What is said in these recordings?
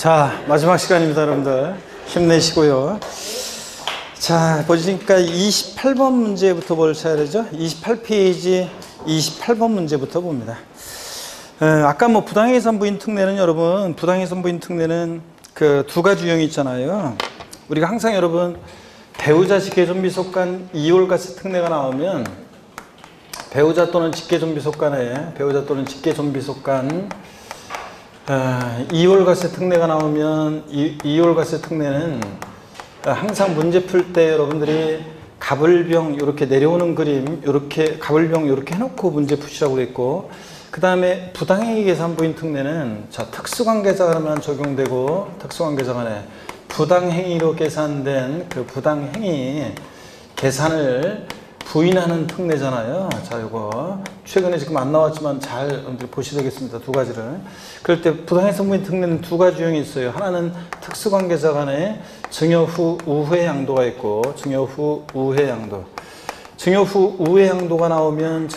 자, 마지막 시간입니다, 여러분들. 힘내시고요. 자, 보시니까 28번 문제부터 뭘 쳐야 되죠? 28페이지 28번 문제부터 봅니다. 아까 뭐 부당해산 부인 특례는 여러분, 부당해산 부인 특례는 그 두 가지 유형이 있잖아요. 우리가 항상 여러분, 배우자 직계존비 속간 이월가세 특례가 나오면 배우자 또는 직계존비 속간에 이월가세 특례가 나오면 이월가세 특례는 항상 문제 풀 때 여러분들이 갑을병 이렇게 내려오는 그림, 이렇게 갑을병 이렇게 해놓고 문제 푸시라고 그랬고, 그 다음에 부당행위 계산 부인 특례는 자 특수관계자간에만 적용되고, 특수관계자간에 부당행위로 계산된 그 부당행위 계산을 부인하는 특례잖아요. 자, 요거 최근에 지금 안 나왔지만 잘 여러분들 보시야 되겠습니다. 두 가지를. 그럴 때 부당해산 부인 특례는 두 가지 유형이 있어요. 하나는 특수관계자 간에 증여 후 우회 양도가 있고, 증여 후 우회 양도. 증여 후 우회 양도가 나오면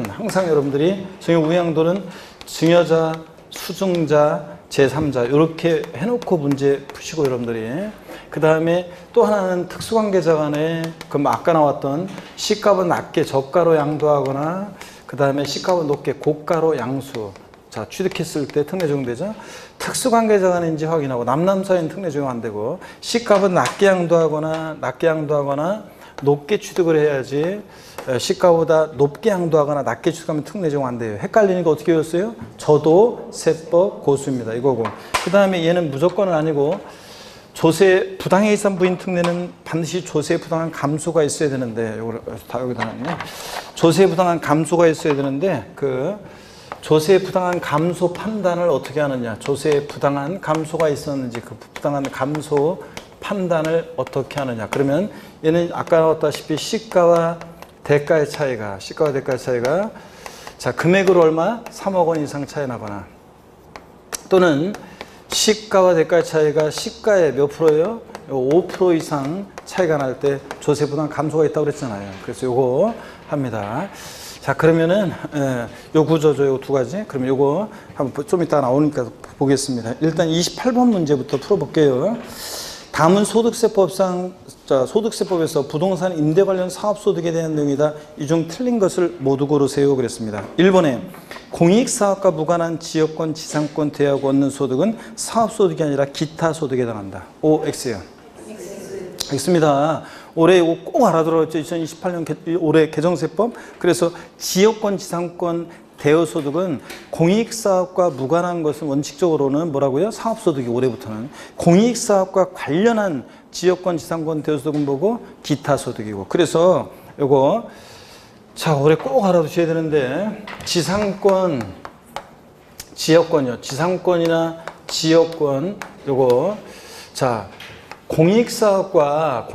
항상 여러분들이 증여 우회 양도는 증여자, 수증자, 제3자 이렇게 해놓고 문제 푸시고, 여러분들이 그 다음에 또 하나는 특수관계자 간에 그럼 아까 나왔던 시가은 낮게 저가로 양도하거나, 그 다음에 시가은 높게 고가로 양수. 자, 취득했을 때 특례 적용되죠. 특수관계자 간인지 확인하고, 남남 사이는 특례 적용 안 되고, 시가은 낮게 양도하거나 높게 취득을 해야지, 시가보다 높게 양도하거나 낮게 취득하면 특례 적용 안 돼요. 헷갈리니까 어떻게 외웠어요? 저도 세법 고수입니다. 이거고. 그 다음에 얘는 무조건은 아니고, 조세 부당해산 부인 특례는 반드시 조세 부당한 감소가 있어야 되는데, 요걸 다 여기다 놨네. 조세 부당한 감소가 있어야 되는데, 그 조세 부당한 감소 판단을 어떻게 하느냐, 조세 부당한 감소가 있었는지 그 부당한 감소 판단을 어떻게 하느냐. 그러면 얘는 아까 나왔다시피 시가와 대가의 차이가 자, 금액으로 얼마? 3억 원 이상 차이 나거나, 또는 시가와 대가의 차이가 시가의 몇 프로예요? 5% 이상 차이가 날 때 조세 부담 감소가 있다고 그랬잖아요. 그래서 요거 합니다. 자, 그러면은 요 구조죠, 요 두 가지. 그러면 요거 한번 좀 이따 나오니까 보겠습니다. 일단 28번 문제부터 풀어볼게요. 다음은 소득세법에서 부동산 임대 관련 사업소득에 대한 내용이다. 이 중 틀린 것을 모두 고르세요. 그랬습니다. 1번에 공익사업과 무관한 지역권, 지상권 대여하고 얻는 소득은 사업소득이 아니라 기타 소득에 해당한다. O, X요. X입니다. 올해 이거 꼭 알아들었죠. 2028년 올해 개정세법. 그래서 지역권, 지상권 대여소득은 공익사업과 무관한 것은 원칙적으로는 뭐라고요? 사업소득이 올해부터는. 공익사업과 관련한 지역권, 지상권 대여소득은 뭐고? 기타소득이고. 그래서 요거 자, 올해 꼭 알아두셔야 되는데, 지상권, 지역권이요. 지상권이나 지역권 요거 자, 공익사업과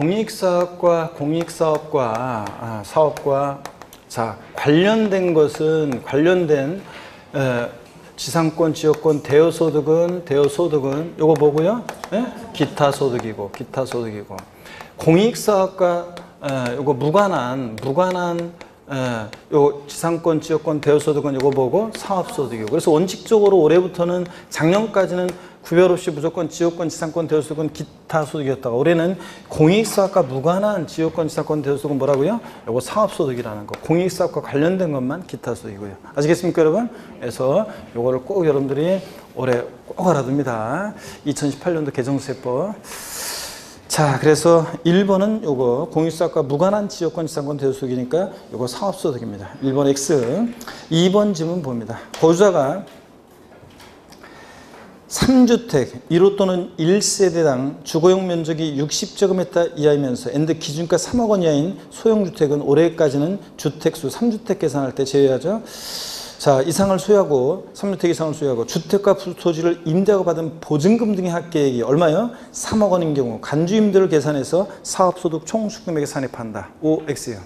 사업과 자, 관련된 것은 지상권, 지역권, 대여소득은 요거 뭐고요? 기타소득이고. 공익사업과 요거 무관한 요 지상권, 지역권, 대여소득은 요거 뭐고? 사업소득이고. 그래서 원칙적으로 올해부터는, 작년까지는 구별 없이 무조건 지역권, 지상권, 대여소득은 기타소득이었다가, 올해는 공익사업과 무관한 지역권, 지상권, 대여소득은 뭐라고요? 요거 사업소득이라는 거. 공익사업과 관련된 것만 기타소득이고요. 아시겠습니까, 여러분? 그래서 요거를 꼭 여러분들이 올해 꼭 알아둡니다. 2018년도 개정세법. 자, 그래서 1번은 요거 공익사업과 무관한 지역권, 지상권, 대여소득이니까 요거 사업소득입니다. 1번 X. 2번 질문 봅니다. 거주자가 3주택 1호 또는 1세대당 주거용 면적이 60제곱미터 이하이면서 엔드 기준가 3억 원 이하인 소형주택은 올해까지는 주택수 3주택 계산할 때 제외하죠. 자, 3주택 이상을 소유하고 주택과 토지를 임대하고 받은 보증금 등의 합계액이 얼마요? 3억 원인 경우 간주임대를 계산해서 사업소득 총수금액에 산입한다. O, X요.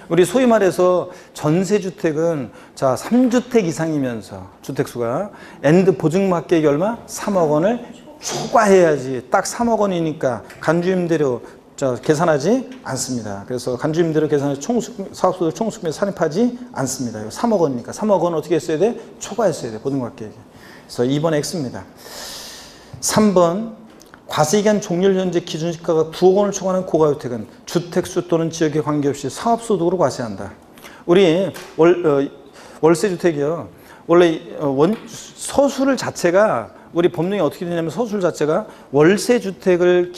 우리 소위 말해서 전세주택은 자 3주택 이상이면서 주택수가 엔드 보증금 합계액이 얼마? 3억 원을 초과해야지. 딱 3억 원이니까 간주임대료 계산하지 않습니다. 그래서 간주임대료 계산해서 사업소득 총수금액에 산입하지 않습니다. 3억 원이니까 3억 원 어떻게 했어야 돼? 초과했어야 돼. 보증금 합계액이. 그래서 2번 X입니다. 3번 과세기간 종료일 현재 기준시가가 9억 원을 초과하는 고가주택은 주택수 또는 지역에 관계없이 사업소득으로 과세한다. 우리 월세주택이요. 원래 서술 자체가 우리 법령이 어떻게 되냐면 서술 자체가 월세주택을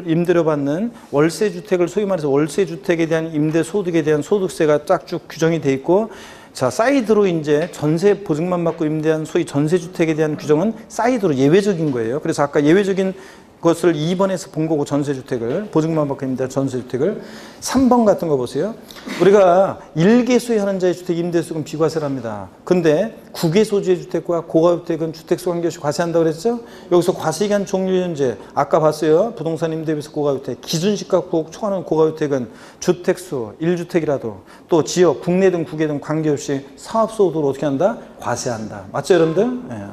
임대료 받는 월세주택을 소위 말해서 월세주택에 대한 임대소득에 대한 소득세가 쫙 쭉 규정이 돼 있고 자, 사이드로 이제 전세 보증만 받고 임대한 소위 전세주택에 대한 규정은 사이드로 예외적인 거예요. 그래서 아까 예외적인 것을 2번에서 본 거고 전세주택을 보증만 받고 임대한 전세주택을 3번 같은 거 보세요. 우리가 1개 소유하는 자의 주택 임대수익은 비과세랍니다. 근데 9개 소유의 주택과 고가주택은 주택수 관계없이 과세한다고 그랬죠? 여기서 과세기간 종료 현재 아까 봤어요. 부동산 임대비에서 고가주택 기준시가 9억 초과하는 고가주택은 주택수 1주택이라도 또 지역 국내 등 국외 등 관계없이 사업소득으로 어떻게 한다? 과세한다. 맞죠 여러분들? 네.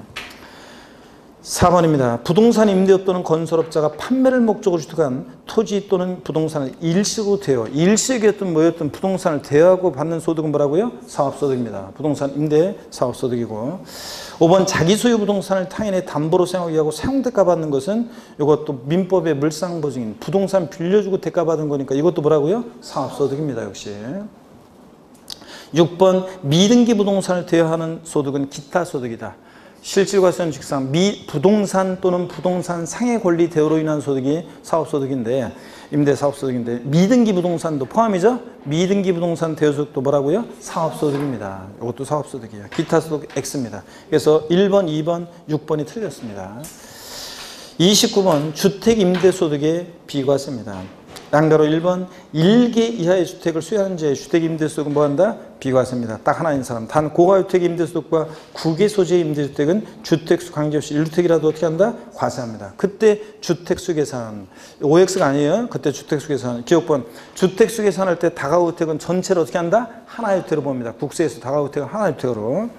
4번입니다. 부동산 임대업 또는 건설업자가 판매를 목적으로 취득한 토지 또는 부동산을 일시로 대여, 일시액이었든 뭐였든 부동산을 대여하고 받는 소득은 뭐라고요? 사업소득입니다. 부동산 임대 사업소득이고 5번 자기 소유 부동산을 타인의 담보로 사용하기 하고 사용대가 받는 것은 이것도 민법의 물상보증인 부동산 빌려주고 대가 받은 거니까 이것도 뭐라고요? 사업소득입니다. 역시 6번 미등기 부동산을 대여하는 소득은 기타 소득이다. 실질과세원칙상 부동산 또는 부동산 상해 권리 대여로 인한 소득이 사업소득인데 임대 사업소득인데 미등기 부동산도 포함이죠. 미등기 부동산 대여 소득도 뭐라고요? 사업소득입니다. 이것도 사업소득이에요. 기타 소득 X입니다. 그래서 1번, 2번, 6번이 틀렸습니다. 29번 주택 임대 소득의 비과세입니다. 양가로 1번 1개 이하의 주택을 수요하는 자의 주택 임대소득은 뭐한다? 비과세입니다. 딱 하나인 사람. 단 고가주택 임대소득과 9개 소재의 임대주택은 주택수 관계없이 1주택이라도 어떻게 한다? 과세합니다. 그때 주택수 계산 OX가 아니에요. 그때 주택수 계산 기억번 주택수 계산할 때 다가구주택은 전체를 어떻게 한다? 하나의 주택으로 봅니다. 국세에서 다가구주택은 하나의 주택으로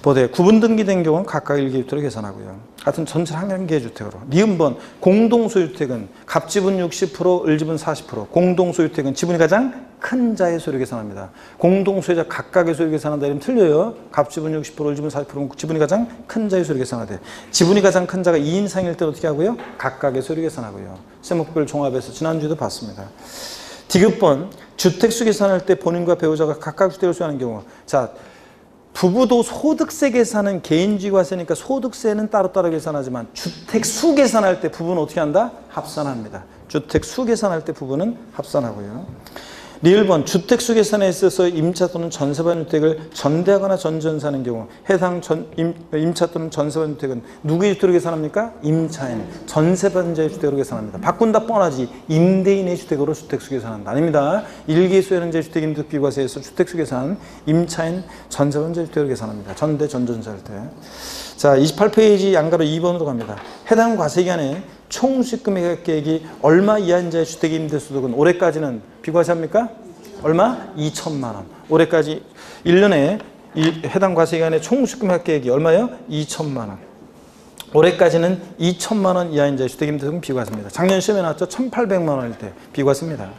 보되 구분 등기된 경우는 각각 1개 주택으로 계산하고요. 같은 전체 한 개의 주택으로. 니은번 공동소유주택은 갑지분 60%, 을지분 40%. 공동소유주택은 지분이 가장 큰 자의 소유 계산합니다. 공동소유자 각각의 소유 계산한다 이러면 틀려요. 갑지분 60%, 을지분 40%는 지분이 가장 큰 자의 소유 계산하되 지분이 가장 큰 자가 2인 이상일 때 어떻게 하고요? 각각의 소유 계산하고요. 세목별 종합에서 지난주에도 봤습니다. 디귿번 주택수 계산할 때 본인과 배우자가 각각 주택을 소유하는 경우 자 부부도 소득세 계산은 개인주의과세니까 소득세는 따로따로 계산하지만 주택수 계산할 때 부부는 어떻게 한다? 합산합니다. 주택수 계산할 때 부부는 합산하고요. 리을번 주택수 계산에 있어서 임차 또는 전세받은 주택을 전대하거나 전전사하는 경우 해당 임차 또는 전세받은 주택은 누구의 주택으로 계산합니까? 임차인, 전세받은 자의 주택으로 계산합니다. 바꾼다 뻔하지 임대인의 주택으로 주택수 계산한다. 아닙니다. 일개 소유하는 자의 주택 임대 비과세에서 주택수 계산 임차인, 전세받은 자의 주택으로 계산합니다. 전대, 전전사 할 때. 자, 28페이지 양가로 2번으로 갑니다. 해당 과세기간에 총 수익금액 계획이 얼마 이하인 자의 주택 임대소득은 올해까지는 비과세합니까? 얼마? 2천만 원. 올해까지 1년에 해당 과세기간의 총 수익금액 계획이 얼마예요? 2천만 원. 올해까지는 2천만 원 이하인 자의 주택 임대소득은 비과세입니다. 작년 시험에 나왔죠? 1,800만 원일 때 비과세입니다.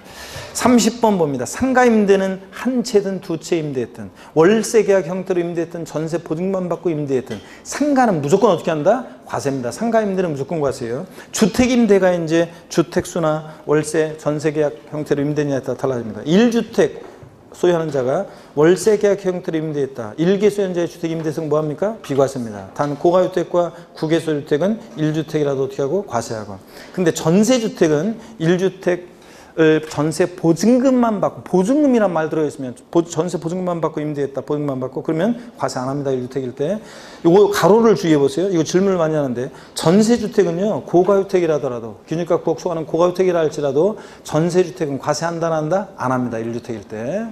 30번 봅니다. 상가 임대는 한 채든 두 채 임대했든 월세 계약 형태로 임대했든 전세 보증만 받고 임대했든 상가는 무조건 어떻게 한다? 과세입니다. 상가 임대는 무조건 과세예요. 주택 임대가 이제 주택수나 월세 전세 계약 형태로 임대냐에 따라 달라집니다. 1주택 소유하는 자가 월세 계약 형태로 임대했다. 1개 소유자의 주택 임대수는 뭐합니까? 비과세입니다. 단 고가주택과 9개 소유주택은 1주택이라도 어떻게 하고 과세하고. 근데 전세주택은 1주택 전세 보증금만 받고 보증금이란 말 들어있으면 전세 보증금만 받고 임대했다 보증금만 받고 그러면 과세 안 합니다. 1주택일 때 이거 가로를 주의해 보세요. 이거 질문을 많이 하는데 전세주택은요 고가주택이라더라도 기준가 9억 초과하는 고가주택이라 할지라도 전세주택은 과세한다 안 한다? 안 합니다. 1주택일 때.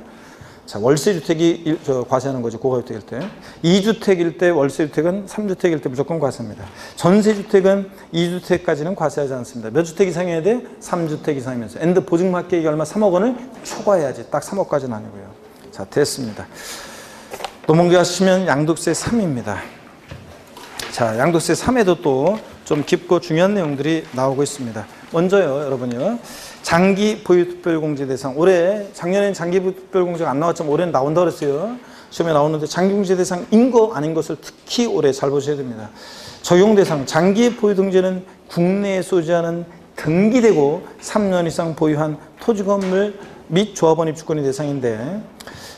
자, 월세주택이 과세하는 거죠. 고가주택일 때. 2주택일 때 월세주택은 3주택일 때 무조건 과세합니다. 전세주택은 2주택까지는 과세하지 않습니다. 몇 주택 이상이어야 돼? 3주택 이상이면서. 엔드 보증합계액이 얼마? 3억 원을 초과해야지. 딱 3억까지는 아니고요. 자, 됐습니다. 넘어가시면 양도세 3입니다. 자, 양도세 3에도 또 좀 깊고 중요한 내용들이 나오고 있습니다. 먼저요, 여러분요. 장기 보유특별공제 대상. 올해, 작년에는 장기 보유특별공제가 안 나왔지만 올해는 나온다고 그랬어요. 시험에 나오는데 장기공제 대상인 거 아닌 것을 특히 올해 잘 보셔야 됩니다. 적용 대상. 장기 보유등재는 국내에 소지하는 등기되고 3년 이상 보유한 토지 건물 및 조합원 입주권이 대상인데,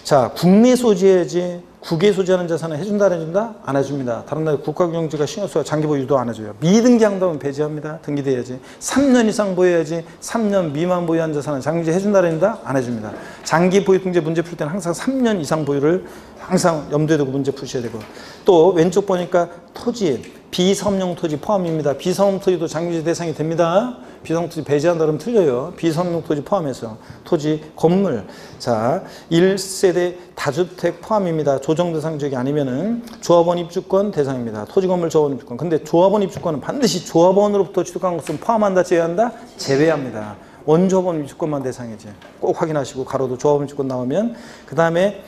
자, 국내 소지해야지 국외 소지하는 자산을 해준다 안 해준다? 안 해줍니다. 다른 나라 국가경제가 신경 써야 장기 보유 유도 안 해줘요. 미등기한다면 배제합니다. 등기돼야지. 3년 이상 보유해야지. 3년 미만 보유한 자산은 장기제 해준다 안 해준다? 안 해줍니다. 장기 보유 등재 문제 풀 때는 항상 3년 이상 보유를 항상 염두에 두고 문제 푸셔야 되고, 또 왼쪽 보니까 토지, 비섬용 토지 포함입니다. 비섬용 토지도 장기제 대상이 됩니다. 비섬용 토지 배제한다 그러면 틀려요. 비섬용 토지 포함해서 토지, 건물, 자 1세대 다주택 포함입니다. 조정 대상 지역이 아니면은 조합원 입주권 대상입니다. 토지, 건물, 조합원 입주권. 근데 조합원 입주권은 반드시 조합원으로부터 취득한 것은 포함한다, 제외한다? 제외합니다. 원조합원 입주권만 대상이지. 꼭 확인하시고, 가로도 조합원 입주권 나오면. 그 다음에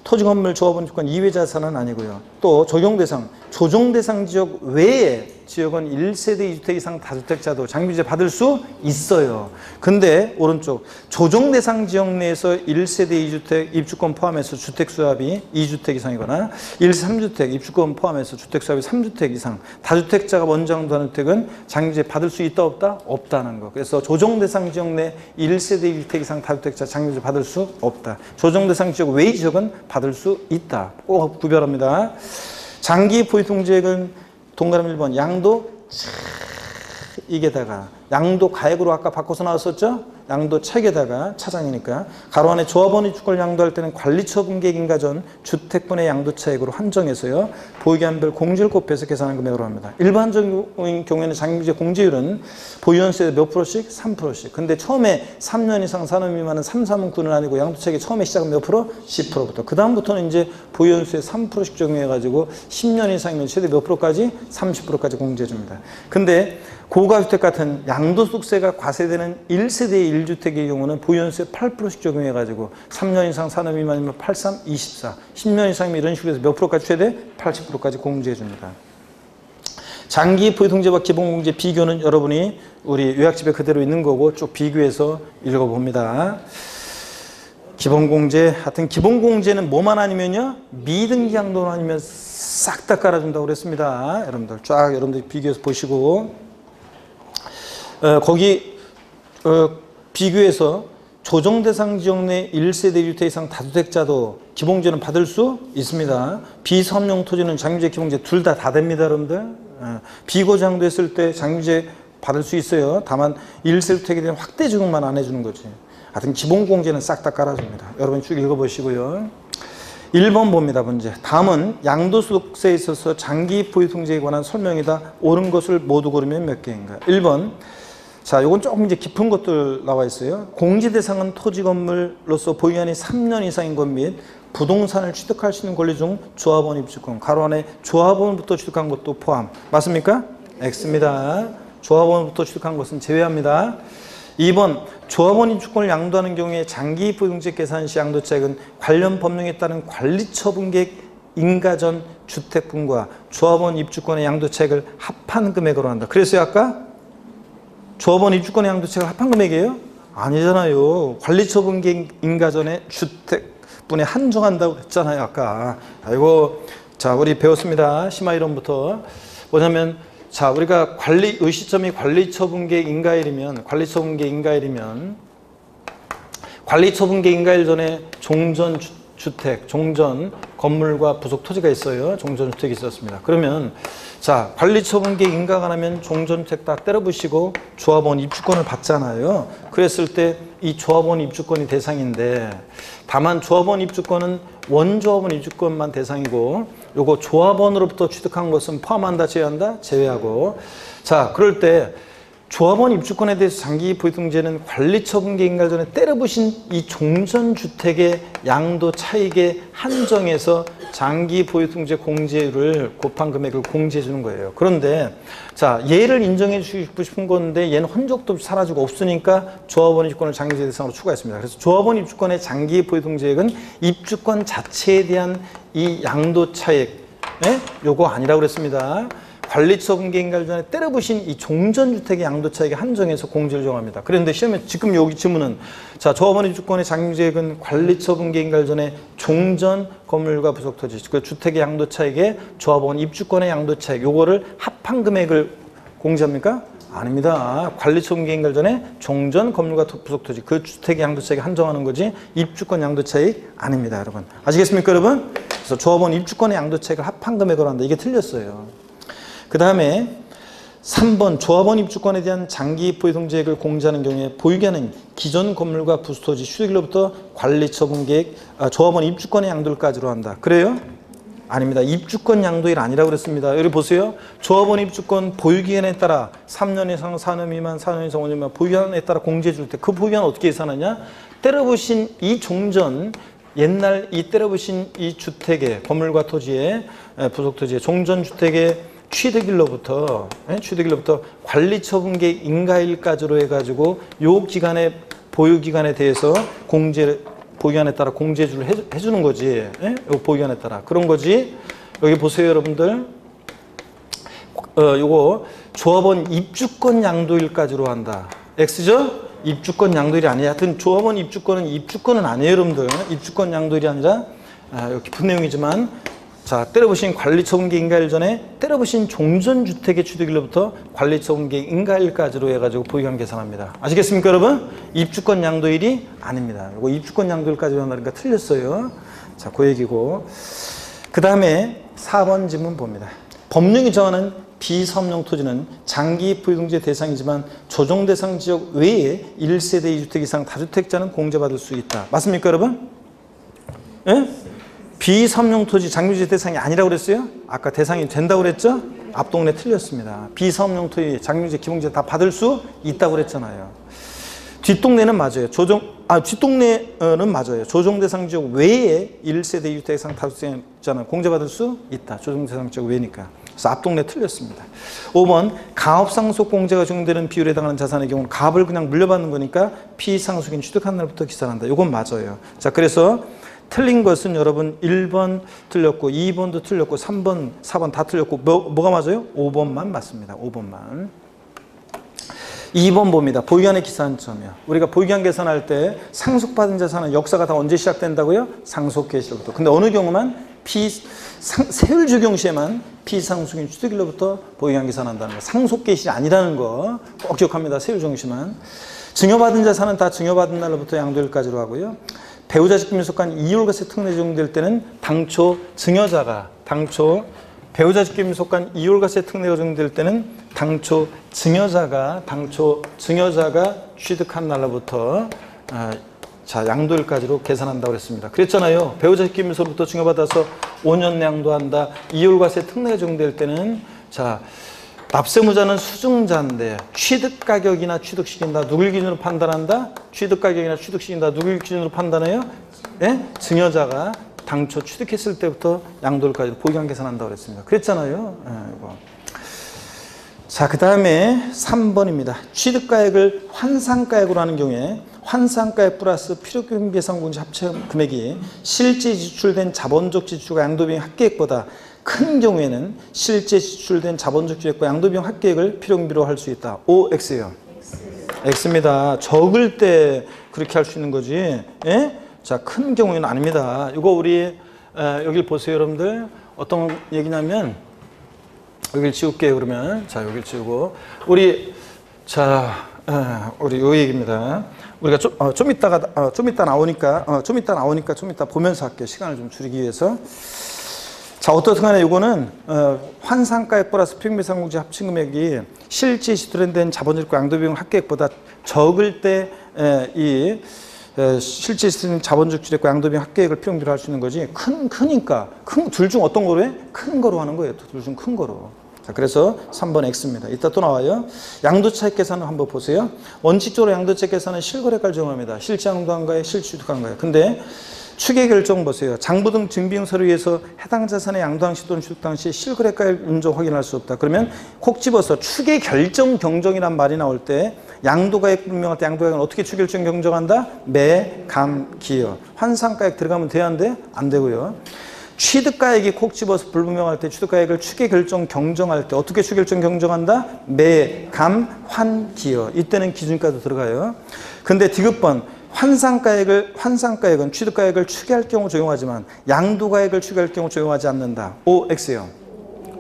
토지, 건물, 조합원 입주권 이외 자산은 아니고요. 또 적용 대상, 조정 대상 지역 외에 지역은 1세대 2주택 이상 다주택자도 장기제 받을 수 있어요. 근데 오른쪽 조정 대상 지역 내에서 1세대 2주택 입주권 포함해서 주택 수합이 2주택 이상이거나 1, 3주택 입주권 포함해서 주택 수합이 3주택 이상, 다주택자가 원정 다주택은 장기제 받을 수 있다 없다? 없다는 거. 그래서 조정 대상 지역 내 1세대 2주택 이상 다주택자 장기제 받을 수 없다. 조정 대상 지역 외의 지역은 받을 수 있다. 꼭 구별합니다. 장기 보유등재액은 동그라미 1번 양도 이게다가 양도 가액으로 아까 바꿔서 나왔었죠? 양도 책에다가 차장이니까 가로 안에 조합원 입주권을 양도할 때는 관리처분계획 인가전 주택분의 양도 차액으로 한정해서요. 보유기한별 공제를 곱해서 계산한 금액으로 합니다. 일반적인 경우에는 장기제 공제율은 보유연수에 몇 프로씩? 3%씩. 근데 처음에 3년 이상 산업 미만은 3, 3은 9는 아니고 양도차익이 처음에 시작은 몇 프로? 10%부터. 그 다음부터는 이제 보유연수에 3%씩 적용해가지고 10년 이상이면 최대 몇 프로까지? 30%까지 공제해줍니다. 근데 고가주택 같은 양도소득세가 과세되는 1세대 1주택의 경우는 보유연수에 8%씩 적용해가지고 3년 이상 산업 미만이면 8, 3, 24. 10년 이상이면 이런 식으로 해서 몇 프로까지 최대? 80%까지 공제해줍니다. 장기 보유등재와 기본공제 비교는 여러분이 우리 요약집에 그대로 있는 거고 쭉 비교해서 읽어봅니다. 기본공제, 하여튼 기본공제는 뭐만 아니면요? 미등기 양도만 아니면 싹 다 깔아준다고 그랬습니다. 여러분들 쫙 여러분들 비교해서 보시고, 거기 비교해서 조정 대상 지역 내 1세대 1주택 이상 다주택자도 기본공제는 받을 수 있습니다. 비섬용 토지는 장기제, 기본공제 둘 다 됩니다, 여러분들. 비고장도 했을 때 장기제 받을 수 있어요. 다만 1세주택에 대한 확대 적용만 안 해주는 거지. 하여튼 기본공제는 싹 다 깔아줍니다. 여러분 쭉 읽어보시고요. 1번 봅니다, 문제. 다음은 양도소득세에 있어서 장기 보유등재에 관한 설명이다. 옳은 것을 모두 고르면 몇 개인가? 1번. 자, 요건 조금 이제 깊은 것들 나와 있어요. 공제 대상은 토지 건물로서 보유한이 3년 이상인 것 및 부동산을 취득할 수 있는 권리 중 조합원 입주권, 가로 안에 조합원부터 취득한 것도 포함. 맞습니까? X입니다. 조합원부터 취득한 것은 제외합니다. 2번, 조합원 입주권을 양도하는 경우에 장기 보유등재 계산 시 양도차액은 관련 법령에 따른 관리처분계획 인가전 주택분과 조합원 입주권의 양도차액을 합한 금액으로 한다. 그래서 아까 조합원 입주권의 양도차액을 합한 금액이에요? 아니잖아요. 관리처분계획 인가전의 주택분에 한정한다고 했잖아요, 아까. 아이고, 자, 우리 배웠습니다. 심화이론부터. 뭐냐면, 자, 우리가 의시점이 관리처분계획 인가일이면, 관리처분계획 인가일 전에 종전주택, 종전 건물과 부속 토지가 있어요. 종전주택이 있었습니다. 그러면, 자, 관리처분계획 인가가 나면 종전주택 다 때려부시고 조합원 입주권을 받잖아요. 그랬을 때 이 조합원 입주권이 대상인데, 다만 조합원 입주권은 원조합원 입주권만 대상이고, 요거 조합원으로부터 취득한 것은 포함한다, 제외한다? 제외하고. 자, 그럴 때 조합원 입주권에 대해서 장기 보유등재는 관리처분계획 인가 전에 때려부신 이 종전주택의 양도 차익에 한정해서 장기 보유등재 공제율을 곱한 금액을 공제해 주는 거예요. 그런데 자, 얘를 인정해 주고 싶은 건데 얘는 혼적도 사라지고 없으니까 조합원 입주권을 장기제 대상으로 추가했습니다. 그래서 조합원 입주권의 장기 보유등재액은 입주권 자체에 대한 이 양도 차익, 요거 아니라고 그랬습니다. 관리처분계획 인가를 전에 때려부신 이 종전주택의 양도차익에 한정해서 공제를 정합니다. 그런데 시험에 지금 여기 질문은 자, 조합원 입주권의 장유재액은 관리처분계획 인가를 전에 종전 건물과 부속토지 그 주택의 양도차익에 조합원 입주권의 양도차익 요거를 합한 금액을 공제합니까? 아닙니다. 관리처분계획 인가를 전에 종전 건물과 부속토지 그 주택의 양도차익에 한정하는 거지 입주권 양도차익 아닙니다. 여러분 아시겠습니까 여러분? 그래서 조합원 입주권의 양도차익을 합한 금액으로 한다. 이게 틀렸어요. 그 다음에 3번 조합원 입주권에 대한 장기 보유동지액을 공제하는 경우에 보유기한은 기존 건물과 부수토지 취득일로부터 관리처분계획 조합원 입주권의 양도일까지로 한다. 그래요? 아닙니다. 입주권 양도일 아니라고 그랬습니다. 여기 보세요. 조합원 입주권 보유기한에 따라 3년 이상 4년 미만 4년 이상 5년 미만 보유기한에 따라 공제해 줄 때 그 보유기한 어떻게 계산하냐? 때려부신 이 종전 옛날 이 때려부신 이 주택의 건물과 토지의 부속토지의 종전주택의 취득일로부터 관리처분계획 인가일까지로 해가지고 요 기간의 보유기간에 대해서 보유기간에 따라 공제를 해주는 거지. 요 보유기간에 따라 그런 거지. 여기 보세요 여러분들. 요거 조합원 입주권 양도일까지로 한다. X죠? 입주권 양도일이 아니야. 하여튼 조합원 입주권은 아니에요 여러분들. 입주권 양도일이 아니라 여기 깊은 내용이지만 자, 때려부신 관리처분계획 인가일 전에 때려부신 종전주택의 취득일로부터 관리처분계획 인가일까지로 해가지고 보유기간 계산합니다. 아시겠습니까 여러분? 입주권 양도일이 아닙니다. 이거 입주권 양도일까지로 한다니까 틀렸어요. 자, 그 얘기고. 그 다음에 4번 질문 봅니다. 법령이 정하는 비사업용 토지는 장기 보유동지의 대상이지만 조정 대상 지역 외에 1세대 2주택 이상 다주택자는 공제받을 수 있다. 맞습니까 여러분? 예? 비사업용 토지 장유지 대상이 아니라고 그랬어요? 아까 대상이 된다고 그랬죠? 앞동네 틀렸습니다. 비사업용 토지 장유지 기본세 다 받을 수 있다고 그랬잖아요. 뒷동네는 맞아요. 뒷동네는 맞아요. 조정 대상 지역 외에 1세대 2주택 이상 다주택자는 공제받을 수 있다. 조정 대상 지역 외니까. 그래서 앞동네 틀렸습니다. 5번 가업상속 공제가 적용되는 비율에 해당하는 자산의 경우는 가업을 그냥 물려받는 거니까 피상속인 취득한 날부터 기산한다. 이건 맞아요. 자, 그래서 틀린 것은 여러분 1번 틀렸고 2번도 틀렸고 3번, 4번 다 틀렸고 뭐가 맞아요? 5번만 맞습니다. 5번만. 2번 봅니다. 보유기한의 기산점이요. 우리가 보유기한 계산할 때 상속받은 자산은 역사가 다 언제 시작된다고요? 상속개시로부터. 근데 어느 경우만 세율 적용 시에만 피상속인 취득일로부터 보유기한 계산한다는 거. 상속개시 아니라는 거 꼭 기억합니다. 세율 적용 시만. 증여받은 자산은 다 증여받은 날로부터 양도일까지로 하고요. 배우자 직김 소속한 이율과세 특례 적용될 때는 당초 배우자 직김 속한 이율과세 특례가 적용될 때는 당초 증여자가 취득한 날로부터 자 양도일까지로 계산한다고 그랬습니다. 그랬잖아요. 배우자 직김에서부터 증여받아서 5년 내 양도한다. 이율과세 특례가 적용될 때는 자 납세무자는 수증자인데 취득가격이나 취득시킨다. 누굴 기준으로 판단한다? 취득가격이나 취득시킨다. 누굴 기준으로 판단해요? 예? 증여자가 당초 취득했을 때부터 양도일까지 보유기한 계산한다고 그랬습니다. 그랬잖아요. 예, 이거. 자, 그 다음에 3번입니다. 취득가액을 환산가액으로 하는 경우에 환산가액 플러스 필요금 계산공제 합체 금액이 실제 지출된 자본적 지출과 양도비용 합계액보다 큰 경우에는 실제 지출된 자본적 지출과 양도비용 합계액을 필요금비로 할 수 있다. O, X예요. X입니다. 적을 때 그렇게 할 수 있는 거지. 예? 자, 큰 경우에는 아닙니다. 이거 우리 여길 보세요, 여러분들. 어떤 얘기냐면 여길 지울게요. 그러면 자, 여길 지우고 우리 요 얘기입니다. 우리가 좀 이따 나오니까 좀 이따 보면서 할게요. 시간을 좀 줄이기 위해서. 자, 어떻든 간에 이거는 환산가액 플러스 필요금계산공제 합친 금액이 실제 지출된 자본주택과 양도비용 합계액보다 적을 때 이 실제 지출된 자본적 주택과 양도비용 합계액을 필요금비로 할 수 있는 거지. 크니까 둘 중 어떤 거로 해? 큰 거로 하는 거예요. 둘 중 큰 거로. 자, 그래서 3번 X입니다. 이따 또 나와요. 양도차익 계산을 한번 보세요. 원칙적으로 양도차익 계산은 실거래가를 적용합니다. 실제 양도한가에 실제 취득한가에. 근데 추계 결정 보세요. 장부 등 증빙 서류에서 해당 자산의 양도 당시 또는 취득 당시 실거래가액 인정 확인할 수 없다. 그러면 콕 집어서 추계 결정 경정이란 말이 나올 때 양도가액 분명할 때 양도가액은 어떻게 추계 결정 경정한다? 매, 감, 기여. 환산가액 들어가면 돼야 안 돼? 안 되고요. 취득가액이 콕 집어서 불분명할 때 취득가액을 추계 결정 경정할 때 어떻게 추계 결정 경정한다? 매, 감, 환, 기여. 이때는 기준가도 들어가요. 근데 디귿번 환상가액은 취득가액을 추계할 경우 적용하지만 양도가액을 추계할 경우 적용하지 않는다. O, X요.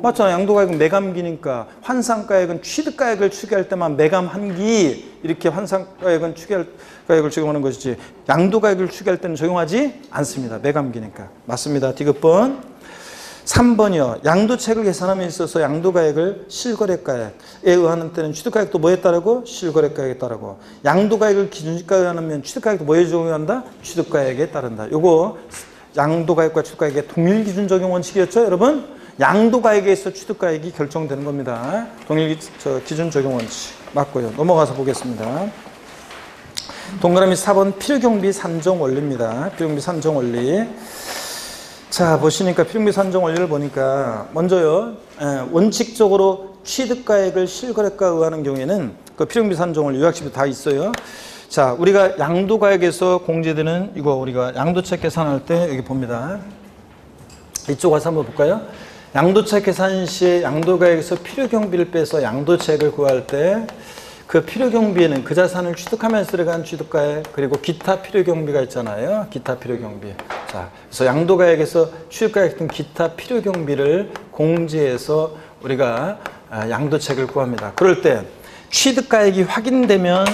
맞잖아. 양도가액은 매감기니까 환상가액은 취득가액을 추계할 때만 매감한기 이렇게 환상가액은 추계할 가액을 적용하는 것이지 양도가액을 추계할 때는 적용하지 않습니다. 매감기니까. 맞습니다. 디귿번. 3번이요. 양도책을 계산함에 있어서 양도가액을 실거래가액에 의하는 때는 취득가액도 뭐에 따르고? 실거래가액에 따르고. 양도가액을 기준가에 의하면 취득가액도 뭐에 적용한다? 취득가액에 따른다. 요거 양도가액과 취득가액의 동일 기준 적용 원칙이었죠, 여러분? 양도가액에서 취득가액이 결정되는 겁니다. 동일 기준 적용 원칙 맞고요. 넘어가서 보겠습니다. 동그라미 4번 필요경비 산정 원리입니다. 필요경비 산정 원리. 자, 보시니까 필요경비 산정 원리를 보니까 먼저요. 원칙적으로 취득가액을 실거래가에 의하는 경우에는 그 필요경비 산정 원리 요약집이 다 있어요. 자, 우리가 양도가액에서 공제되는 이거 우리가 양도책 계산할 때 여기 봅니다. 이쪽 와서 한번 볼까요? 양도책 계산 시에 양도가액에서 필요경비를 빼서 양도책을 구할 때 그 필요경비에는 그 자산을 취득하면서 들어간 취득가액 그리고 기타 필요경비가 있잖아요. 기타 필요경비. 자, 그래서 양도가액에서 취득가액 등 기타 필요경비를 공제해서 우리가 양도책을 구합니다. 그럴 때 취득가액이 확인된다.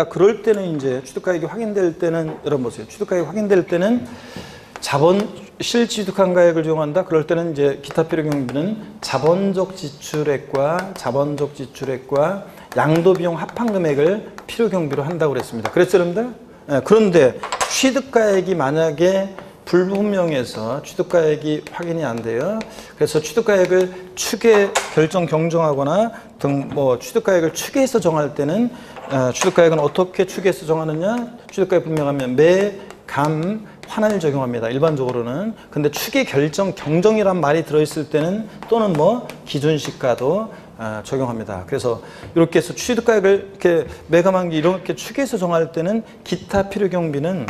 그럴 때는 이제 취득가액이 확인될 때는 여러분 보세요. 취득가액이 확인될 때는 실취득한 가액을 적용한다. 그럴 때는 이제 기타 필요경비는 자본적 지출액과 양도비용 합한금액을 필요경비로 한다고 그랬습니다. 그랬죠, 여러분들? 네, 그런데 취득가액이 만약에 불분명해서 취득가액이 확인이 안 돼요. 그래서 취득가액을 추계 결정 경정하거나 등 취득가액을 추계해서 정할 때는 취득가액은 어떻게 추계해서 정하느냐? 취득가액 분명하면 매, 감, 환을 적용합니다. 일반적으로는. 근데 추계 결정 경정이란 말이 들어있을 때는 또는 기준시가도 적용합니다. 그래서 이렇게 해서 취득가액을 이렇게 매감한기 이렇게 추계해서 정할 때는 기타 필요경비는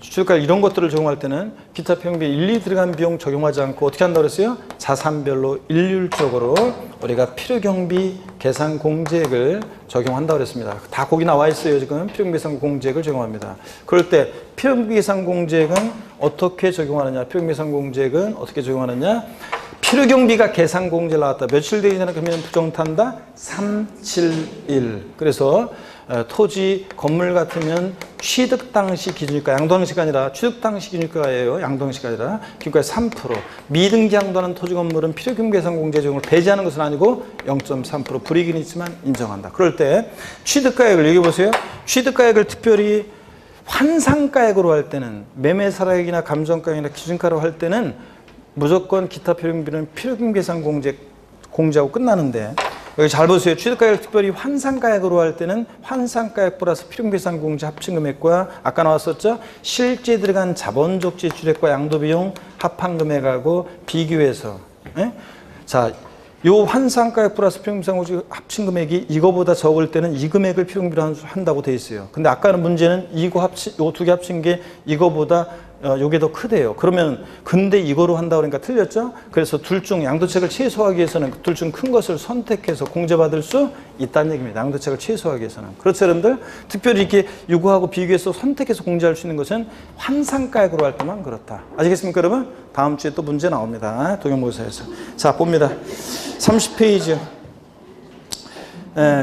취득가액 이런 것들을 적용할 때는 기타 필요경비 일일이 들어간 비용 적용하지 않고 어떻게 한다고 그랬어요? 자산별로 일률적으로 우리가 필요경비 계산 공제액을 적용한다고 그랬습니다. 다 거기 나와 있어요. 지금 필요경비 계산 공제액을 적용합니다. 그럴 때 필요경비 계산 공제액은 어떻게 적용하느냐? 필요경비 계산 공제액은 어떻게 적용하느냐? 필요경비가 계산 공제를 나왔다. 며칠 되기 전에 그러면 부정탄다? 371. 그래서 토지, 건물 같으면 취득 당시 기준유가, 양도당시가 아니라 취득 당시 기준유가예요. 양도당시가 아니라 기준가의 3%. 미등기 양도하는 토지 건물은 필요경비 계산 공제 적용을 배제하는 것은 아니고 0.3% 불이익은 있지만 인정한다. 그럴 때 취득가액을 여기 보세요. 취득가액을 특별히 환상가액으로 할 때는 매매사라액이나 감정가액이나 기준가로 할 때는 무조건 기타 필요경비는 필요경비 계산 공제하고 끝나는데 여기 잘 보세요. 취득가액을 특별히 환상가액으로 할 때는 환상가액 플러스 필요경비 계산 공제 합친금액과 아까 나왔었죠? 실제 들어간 자본적 지출액과 양도비용 합한금액하고 비교해서 자, 요 환상가액 플러스 필요경비 계산 공제 합친금액이 이거보다 적을 때는 이 금액을 필요경비로 한다고 돼 있어요. 근데 아까는 문제는 요 두 개 합친 게 이거보다 요게 더 크대요. 그러면 근데 이거로 한다고 그러니까 틀렸죠? 그래서 둘 중 양도책을 최소화하기 위해서는 둘 중 큰 것을 선택해서 공제받을 수 있다는 얘기입니다. 양도책을 최소화하기 위해서는. 그렇죠, 여러분들? 특별히 이렇게 요구하고 비교해서 선택해서 공제할 수 있는 것은 환상가액으로 할 때만 그렇다. 아시겠습니까, 여러분? 다음 주에 또 문제 나옵니다. 동영모사에서. 자, 봅니다. 30페이지.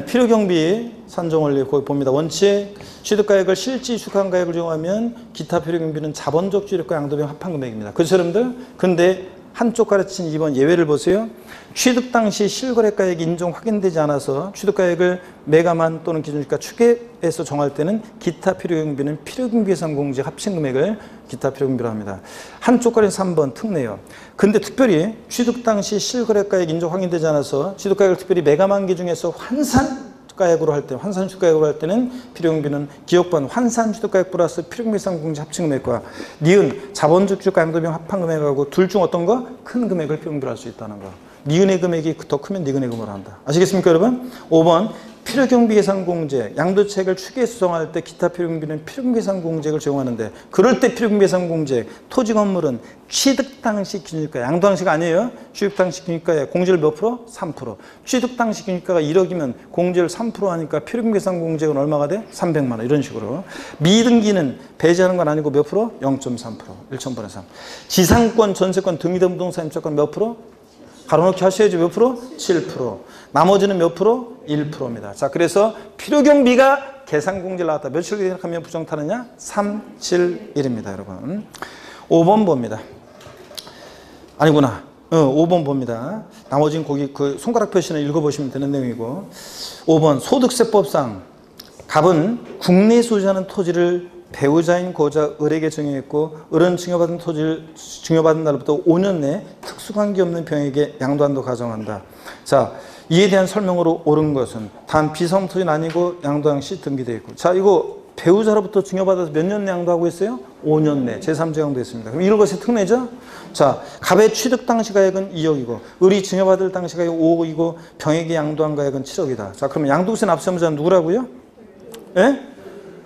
필요경비 산정원리 거기 봅니다. 원칙. 취득가액을 실지 축한 가액을 적용하면 기타 필요경비는 자본적 취득과 양도비용 합한금액입니다. 그렇죠, 여러분들? 근데 한쪽 가르친 2번 예외를 보세요. 취득 당시 실거래가액이 인정 확인되지 않아서 취득가액을 매감한 또는 기준시가 추계해서 정할 때는 기타 필요경비는 필요경비 계산 공제 합친금액을 기타 필요경비로 합니다. 한쪽 가르친 3번 특례요. 근데 특별히 취득 당시 실거래가액 인정 확인되지 않아서 취득가액을 특별히 매감한 게 중에서 환산가액으로 할 때, 환산취득가액으로 할 때는 필요경비는 기억번 환산취득가액 플러스 필요경비 계산 공제 합친금액과 니은 자본적 취득가 양도비용 합한금액하고 둘 중 어떤 거? 큰 금액을 필요경비로 할 수 있다는 거. 니은의 금액이 더 크면 니은의 금으로 한다. 아시겠습니까, 여러분? 5번 필요경비계산공제, 양도차익을 추계해서 수정할 때 기타 필요경비는 필요경비계산공제액을 적용하는데 그럴 때 필요경비계산공제액, 토지 건물은 취득 당시 균일가, 양도 당시가 아니에요. 취득 당시 균일가에 공제율 몇 프로? 3%. 취득 당시 균일가가 1억이면 공제율 3% 하니까 필요경비계산공제액은 얼마가 돼? 300만 원 이런 식으로. 미등기는 배제하는 건 아니고 몇 프로? 0.3%. 1,000분의 3. 지상권, 전세권, 등기된 부동산 임차권 몇 프로? 가로넣기 하셔야지 몇 프로? 7%. 나머지는 몇 프로? 1%입니다. 자, 그래서 필요경비가 계산공제를 나왔다. 며칠 기록하면 부정타느냐? 3, 7, 1입니다, 여러분. 5번 봅니다. 아니구나. 5번 봅니다. 나머지는 거기 그 손가락 표시는 읽어보시면 되는 내용이고. 5번 소득세법상 갑은 국내에 소유하는 토지를 배우자인 고자 을에게 증여했고 을은 증여받은 토지를 증여받은 날부터 5년 내 특수관계 없는 병에게 양도한도 가정한다. 자, 이에 대한 설명으로 옳은 것은 단 비성토지는 아니고 양도양 시 등기되어 있고. 자, 이거 배우자로부터 증여받아서 몇 년 내 양도하고 있어요? 5년 내 제3자 양도했습니다. 그럼 이런 것이 특례죠? 자, 갑의 취득 당시 가액은 2억이고 을이 증여받을 당시 가액 5억이고 병에게 양도한 가액은 7억이다. 자, 그러면 양도세 납세의무자는 누구라고요? 예?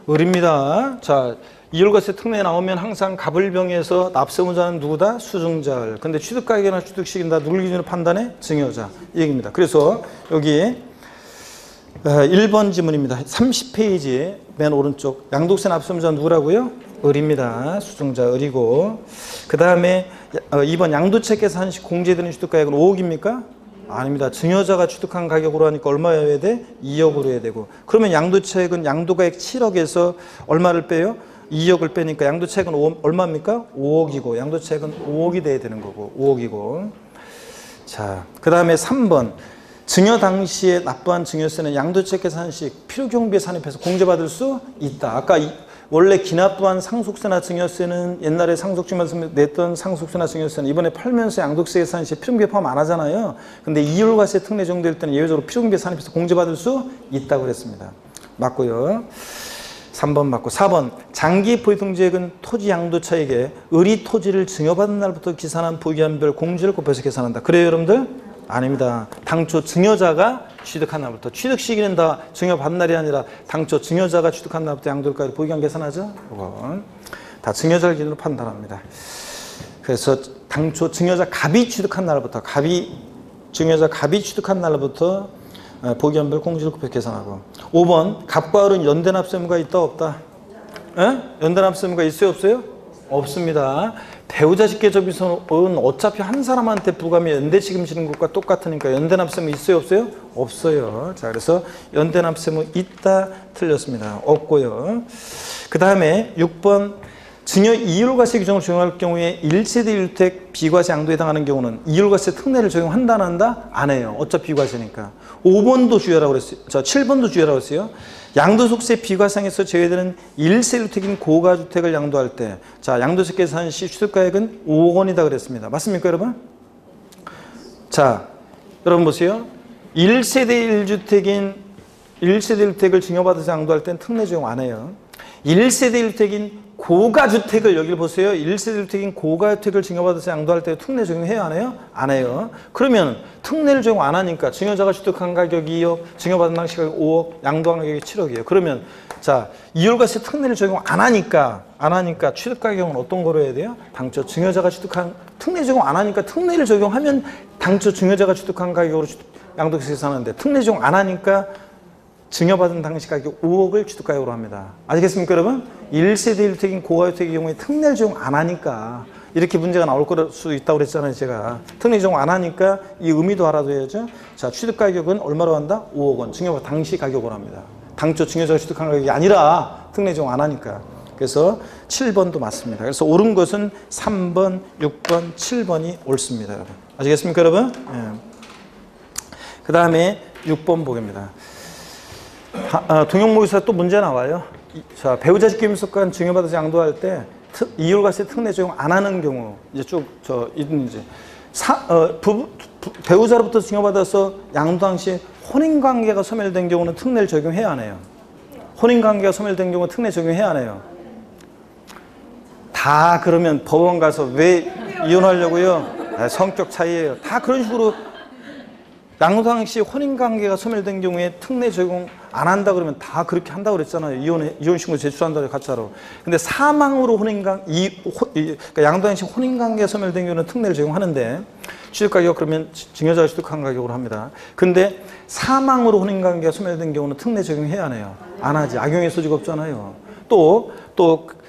을입니다. 자, 이율과세 특례에 나오면 항상 갑을병에서 납세의무자는 누구다? 수증자을. 근데 취득가액이나 취득시기는 다 누굴 기준으로 판단해? 증여자. 이 얘기입니다. 그래서 여기 1번 지문입니다. 30페이지 맨 오른쪽 양도세 납세의무자는 누구라고요? 을입니다. 수증자 을이고 그 다음에 2번 양도채 계산 시 공제되는 취득가액은 5억입니까? 아닙니다. 증여자가 취득한 가격으로 하니까 얼마여야 돼? 2억으로 해야 되고. 그러면 양도차익은 양도가액 7억에서 얼마를 빼요? 2억을 빼니까 양도차익은 얼마입니까? 5억이고 양도차익은 5억이 돼야 되는 거고 5억이고. 자, 그 다음에 3번 증여 당시에 납부한 증여세는 양도차익 계산 시 필요경비에 산입해서 공제받을 수 있다. 아까 원래 기납부한 상속세나 증여세는 옛날에 상속증여세 냈던 상속세나 증여세는 이번에 팔면서 양도세 계산 시 필요경비에 포함 안 하잖아요. 근데 이율과세 특례 적용될 때는 예외적으로 필요경비에 산입해서 공제받을 수 있다고 그랬습니다. 맞고요. 3번 맞고 4번 장기 보유등재액은 토지 양도차익에 을이 토지를 증여받은 날부터 기산한 부기한별 공제를 곱해서 계산한다. 그래요 여러분들? 아닙니다. 당초 증여자가 취득한 날부터 취득 시기는 다 증여받은 날이 아니라 당초 증여자가 취득한 날부터 양도일까지 보기한 계산하죠. 이건 다 증여자를 기준으로 판단합니다. 그래서 당초 증여자 갑이 취득한 날부터 증여자 갑이 취득한 날부터 보기한별 공제를 곱해 계산하고. 5번 갑과 을은 연대납세의무가 있다 없다? 에? 연대납세의무가 있어요 없어요? 없습니다. 배우자 직계접의서는 어차피 한 사람한테 부과하면 연대책임 지는 것과 똑같으니까 연대납세의무 있어요 없어요? 없어요. 자, 그래서 연대납세의무 있다 틀렸습니다. 없고요. 그 다음에 6번 증여 이율과세 규정을 적용할 경우에 1세대 1주택 비과세 양도에 해당하는 경우는 이율과세 특례를 적용한다 안 한다? 안 해요. 어차피 비과세니까. 5번도 주의하라고 그랬어요. 자, 7번도 주의하라고 했어요. 양도소득세 비과세에서 제외되는 1세 1주택인 고가주택을 양도할 때, 자, 양도세 계산 시 취득가액은 5억 원이다 그랬습니다. 맞습니까, 여러분? 자, 여러분 보세요. 1세대 1주택을 증여받아서 양도할 땐 특례 적용 안 해요. 1세대 1주택인 고가주택을 여기를 보세요. 1세대 1주택인 고가주택을 증여받아서 양도할 때 특례 적용해요 안 해요? 안 해요. 그러면 특례를 적용 안 하니까 증여자가 취득한 가격이 2억, 증여받은 당시 가격 5억, 양도한 가격이 7억이에요. 그러면 자, 이율과세 특례를 적용 안 하니까 취득 가격은 어떤 거로 해야 돼요? 당초 증여자가 취득한 특례 적용 안 하니까 특례를 적용하면 당초 증여자가 취득한 가격으로 양도세 계산하는데 특례 적용 안 하니까 증여받은 당시 가격 5억을 취득가격으로 합니다. 아시겠습니까 여러분? 1세대 1주택인 고가주택의 경우에 특례를 적용 안 하니까 이렇게 문제가 나올 수 있다고 그랬잖아요 제가. 특례 적용 안 하니까 이 의미도 알아둬야죠. 자, 취득가격은 얼마로 한다? 5억 원. 증여받은 당시 가격으로 합니다. 당초 증여자가 취득한 가격이 아니라 특례 적용 안 하니까. 그래서 7번도 맞습니다. 그래서 옳은 것은 3번, 6번, 7번이 옳습니다. 여러분. 아시겠습니까 여러분? 예. 그 다음에 6번 보겠습니다. 동형모의사 또 문제 나와요. 자, 배우자 직계임속간 증여받아서 양도할 때 이율과세 특례 적용 안 하는 경우 이제 쭉 이제 배우자로부터 증여받아서 양도 당시 혼인관계가 소멸된 경우는 특례를 적용해야 안 해요. 혼인관계가 소멸된 경우 특례 적용해야 안 해요. 다 그러면 법원 가서 왜 이혼하려고요? 성격 차이예요. 다 그런 식으로 양도당시 혼인관계가 소멸된 경우에 특례 적용 안 한다 그러면 다 그렇게 한다고 그랬잖아요. 이혼 신고 제출한다고 가짜로. 근데 사망으로 그러니까 양도당시 혼인관계가 소멸된 경우는 특례를 적용하는데 취득가격 그러면 증여자가 취득한 가격으로 합니다. 근데 사망으로 혼인관계가 소멸된 경우는 특례 적용해야 하네요. 안 하지. 악용의 소지가 없잖아요. 또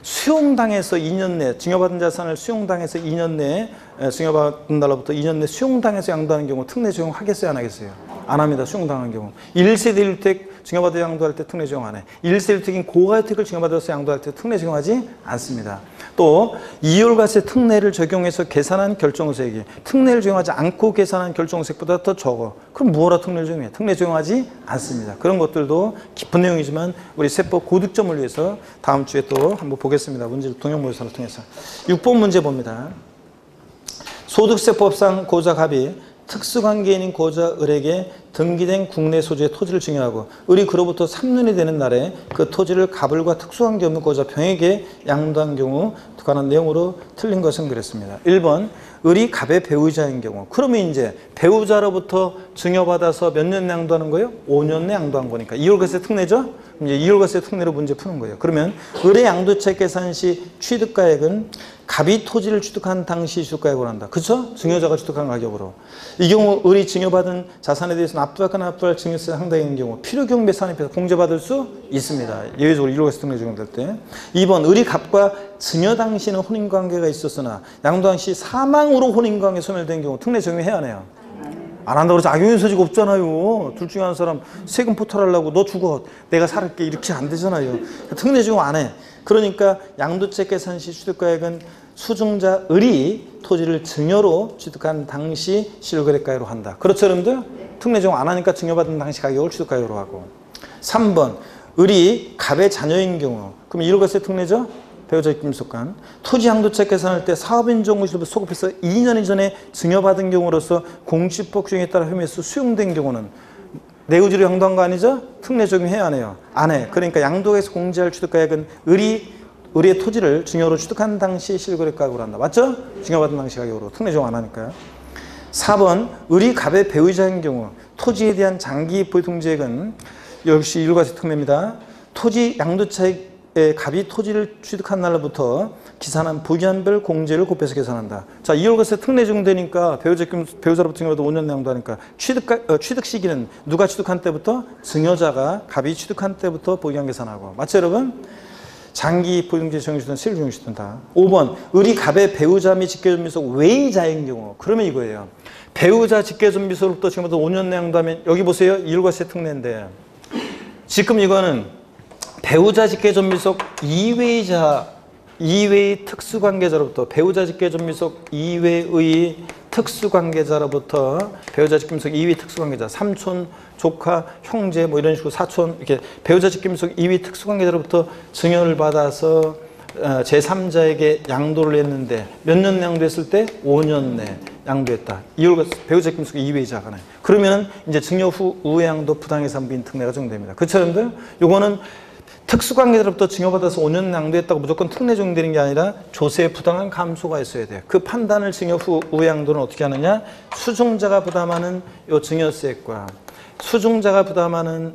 수용당해서 2년 내 증여받은 자산을 수용당해서 2년 내에 증여받은 날로부터 2년 내 수용당해서 양도하는 경우 특례 적용하겠어요? 안 하겠어요? 안 합니다. 수용당한 경우. 1세대 1주택 증여받아 양도할 때 특례 적용 안 해. 1세대 1주택인 고가주택을 증여받아서 양도할 때 특례 적용하지 않습니다. 또 이율과세 특례를 적용해서 계산한 결정세액이 특례를 적용하지 않고 계산한 결정세액보다 더 적어. 그럼 뭐라 특례를 적용해? 특례 적용하지 않습니다. 그런 것들도 깊은 내용이지만 우리 세법 고득점을 위해서 다음 주에 또 한번 보겠습니다. 문제를 동영모의사를 통해서. 6번 문제 봅니다. 소득세법상 고자 갑이 특수관계인인 고자 을에게 등기된 국내 소주의 토지를 증여하고 을이 그로부터 3년이 되는 날에 그 토지를 갑을과 특수관계 없는 고자 병에게 양도한 경우 관한 내용으로 틀린 것은 그랬습니다. 1번 을이 갑의 배우자인 경우 그러면 이제 배우자로부터 증여받아서 몇 년 양도하는 거예요? 5년 내 양도한 거니까 이율과세 특례죠? 이제 이율과세 특례로 문제 푸는 거예요. 그러면 을의 양도책 계산 시 취득가액은 갑이 토지를 취득한 당시 취득가액으로 한다. 그렇죠? 증여자가 취득한 가격으로. 이 경우 을이 증여받은 자산에 대해서 납부하거나 납부할 증여세 상당인 경우 필요경매 산입해서 공제받을 수 있습니다. 예외적으로 이율과세 특례 적용될 때. 2번 을이 갑과 증여 당시는 혼인관계가 있었으나 양도 당시 사망으로 혼인관계 소멸된 경우 특례 적용해야 하네요. 안 한다고 그러지. 악용의 소지가 없잖아요. 둘 중에 한 사람 세금 포탈하려고 너 죽어 내가 살을게 이렇게 안 되잖아요. 특례 적용 안 해. 그러니까 양도책 계산 시 취득가액은 수증자 을이 토지를 증여로 취득한 당시 실거래가액으로 한다. 그렇죠 여러분들? 특례 적용 안 하니까 증여받은 당시 가격을 취득가격으로 하고. 3번 을이 갑의 자녀인 경우 그럼 이율과세 특례죠? 배우자 입김속간 토지 양도책 계산할 때 사업인정보실부 소급해서 2년 이전에 증여받은 경우로서 공시법 규정에 따라 혐의해서 수용된 경우는 내구지로 양도한 거 아니죠? 특례 적용해야 하네요. 안 해. 그러니까 양도에서 공제할 취득가액은 을의 토지를 증여로 취득한 당시 실거래가격으로 한다. 맞죠? 증여받은 당시 가격으로. 특례 적용 안 하니까요. 4번 을이 갑의 배우자인 경우 토지에 대한 장기 보유등재액은 역시 이율과세 특례입니다. 토지 양도차익 갑이 토지를 취득한 날로부터 기산한 부기한별 공제를 곱해서 계산한다. 자, 이율과세 특례 적용되니까 배우자로부터 증여받아 5년 양도하니까 취득 시기는 누가 취득한 때부터? 증여자가 갑이 취득한 때부터 부기한 계산하고. 맞죠, 여러분? 장기 보증제 정의주든 실중주든 다. 5번 을이 갑의 배우자 및 직계존비속 외의자인 경우 그러면 이거예요. 배우자 직계존비속으로부터 지금부터 5년 내 양도하면 여기 보세요. 이율과세 특례인데 지금 이거는 배우자 직계존비속 이외의 특수관계자로부터 배우자 직계존비속 이외의 특수관계자로부터 배우자 직계존비속 이외의 특수관계자 삼촌, 조카, 형제 뭐 이런 식으로 사촌 이렇게 배우자 직계존비속 이외의 특수관계자로부터 증여를 받아서 제3자에게 양도를 했는데 몇 년 양도했을 때 5년 내 양도했다. 이율과세 배우자 직계존비속 이외의자가 나요. 그러면 이제 증여 후 우회양도 부당해산부인 특례가 적용됩니다. 그렇죠, 여러분들? 요거는 특수관계자로부터 증여받아서 5년 양도했다고 무조건 특례 적용되는 게 아니라 조세의 부당한 감소가 있어야 돼요. 그 판단을 증여 후 우회양도는 어떻게 하느냐? 수증자가 부담하는 요 증여세액과 수증자가 부담하는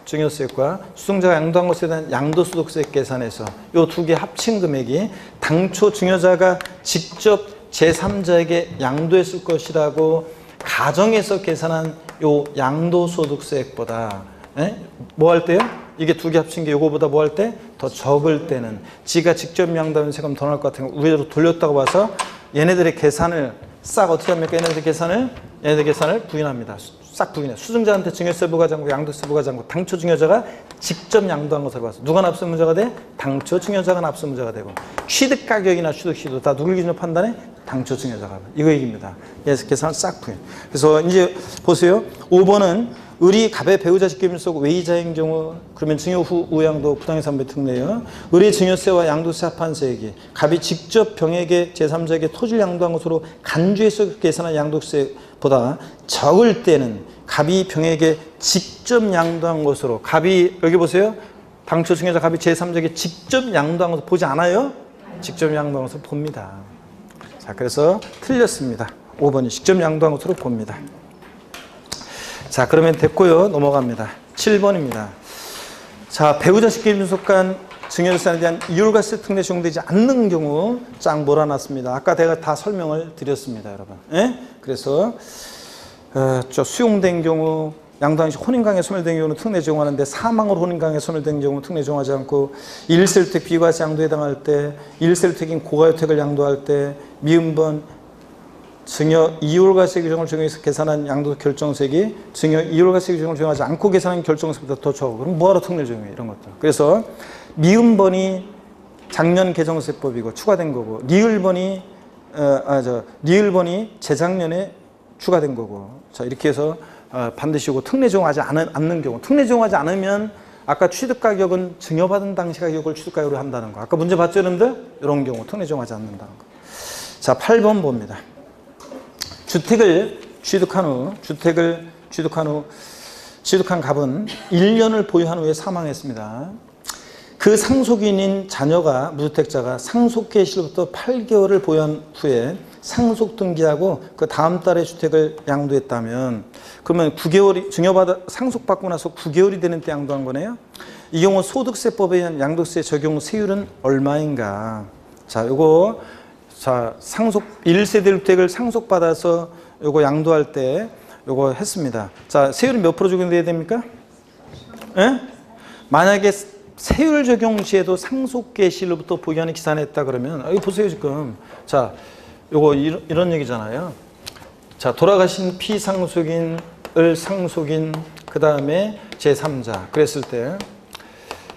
증여세액과 수증자가 양도한 것에 대한 양도소득세액 계산해서 요 두 개 합친 금액이 당초 증여자가 직접 제3자에게 양도했을 것이라고 가정해서 계산한 요 양도소득세액보다 뭐 할 때요? 이게 두 개 합친 게 요거보다 뭐 할 때? 더 적을 때는 지가 직접 양도하면 세금 더 나올 것 같은 거 우회로 돌렸다고 봐서 얘네들의 계산을 싹 어떻게 합니까? 얘네들 계산을 부인합니다. 싹 부인해. 수증자한테 증여세 부과장고 양도세 부과장고 당초 증여자가 직접 양도한 것으로 봐서 누가 납세문자가 돼? 당초 증여자가 납세문자가 되고 취득가격이나 취득시도 다 누굴 기준으로 판단해? 당초 증여자가. 이거 얘기입니다. 그래서 계산을 싹 부인. 그래서 이제 보세요. 5번은 을이 갑의 배우자 직계존비속 외의자인 경우 그러면 증여 후 우양도 부당해산부인 특례예요. 을의 증여세와 양도세 합한세액이 갑이 직접 병에게 제3자에게 토지를 양도한 것으로 간주해서 계산한 양도세보다 적을 때는 갑이 병에게 직접 양도한 것으로 갑이 여기 보세요. 당초 증여자 갑이 제3자에게 직접 양도한 것을 보지 않아요? 직접 양도한 것을 봅니다. 자, 그래서 틀렸습니다. 5번이 직접 양도한 것으로 봅니다. 자, 그러면 됐고요. 넘어갑니다. 7번입니다. 자, 배우자식끼리 분속한 증여유산에 대한 이율과세 특례 적용되지 않는 경우 쫙 몰아놨습니다. 아까 제가 다 설명을 드렸습니다, 여러분. 예? 그래서 저 수용된 경우, 양도당시 혼인강에 소멸된 경우는 특례 적용하는데 사망으로 혼인강에 소멸된 경우 특례 적용하지 않고 1세주택 비과세 양도에 해당할 때 1세주택인 고가주택을 양도할 때 미음번 증여 이율과세 규정을 적용해서 계산한 양도 결정세액이 증여 이율과세 규정을 적용하지 않고 계산한 결정세액보다 더 적어. 그럼 뭐하러 특례 적용해? 이런 것들. 그래서 미음번이 작년 개정세법이고 추가된 거고 리을번이 리을번이 재작년에 추가된 거고. 자, 이렇게 해서 반드시 이거 특례 적용하지 않는 경우. 특례 적용하지 않으면 아까 취득가격은 증여받은 당시 가격을 취득가격으로 한다는 거. 아까 문제 봤죠, 여러분들? 이런 경우 특례 적용하지 않는다는 거. 자, 8번 봅니다. 주택을 취득한 후 취득한 갑은 1년을 보유한 후에 사망했습니다. 그 상속인인 자녀가 무주택자가 상속계 시로부터 8개월을 보유한 후에 상속 등기하고 그 다음 달에 주택을 양도했다면 그러면 9개월이 증여받아 상속받고 나서 9개월이 되는 때 양도한 거네요. 이 경우 소득세법에 의한 양도세 적용 세율은 얼마인가? 자, 요거 자, 1세대 주택을 상속받아서 요거 양도할 때 요거 했습니다. 자, 세율은 몇 프로 적용돼야 됩니까? 예? 만약에 세율 적용 시에도 상속계 시로부터 보유한을 기산했다 그러면 여기 보세요, 지금. 자, 요거 이런 얘기잖아요. 자, 돌아가신 피상속인을 상속인 그다음에 제3자 그랬을 때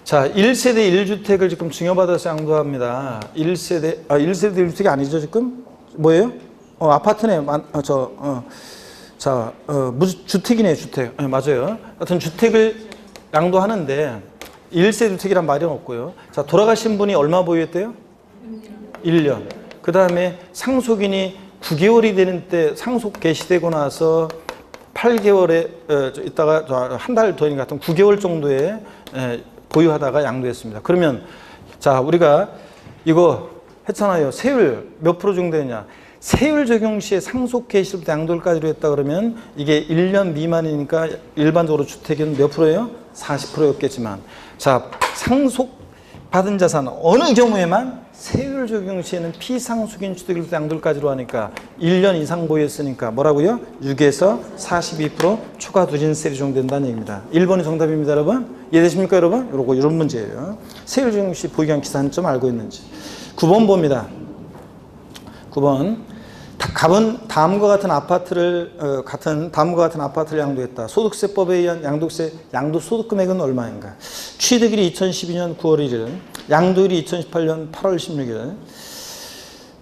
자, 1세대 1주택을 지금 증여받아서 양도합니다. 1세대 1주택이 아니죠, 지금? 뭐예요? 아파트네. 주택이네요, 주택. 네, 맞아요. 하여튼 주택을 양도하는데 1세 주택이란 말이 없고요. 자, 돌아가신 분이 얼마 보유했대요? 1년. 그 다음에 상속인이 9개월이 되는 때 상속 개시되고 나서 8개월에 있다가 한 달 더니까 같은 9개월 정도에 보유하다가 양도했습니다. 그러면 자, 우리가 이거 했잖아요. 세율 몇 프로 적용되느냐? 세율 적용 시에 상속 개시부터 양도까지로 했다 그러면 이게 1년 미만이니까 일반적으로 주택은 몇 프로예요? 40%였겠지만 자, 상속받은 자산 어느 경우에만 세율 적용 시에는 피상속인 주택일부터 양도까지로 하니까 1년 이상 보유했으니까 뭐라고요? 6에서 42% 초과 누진세율이 적용된다는 얘기입니다. 1번이 정답입니다, 여러분. 이해되십니까, 여러분? 이런 문제예요. 세율 적용 시 보유한 기산 좀 알고 있는지. 9번 봅니다. 9번. 갑은 다음과 같은 아파트를 양도했다. 소득세법에 의한 양도소득 금액은 얼마인가? 취득일이 2012년 9월 1일, 양도일이 2018년 8월 16일.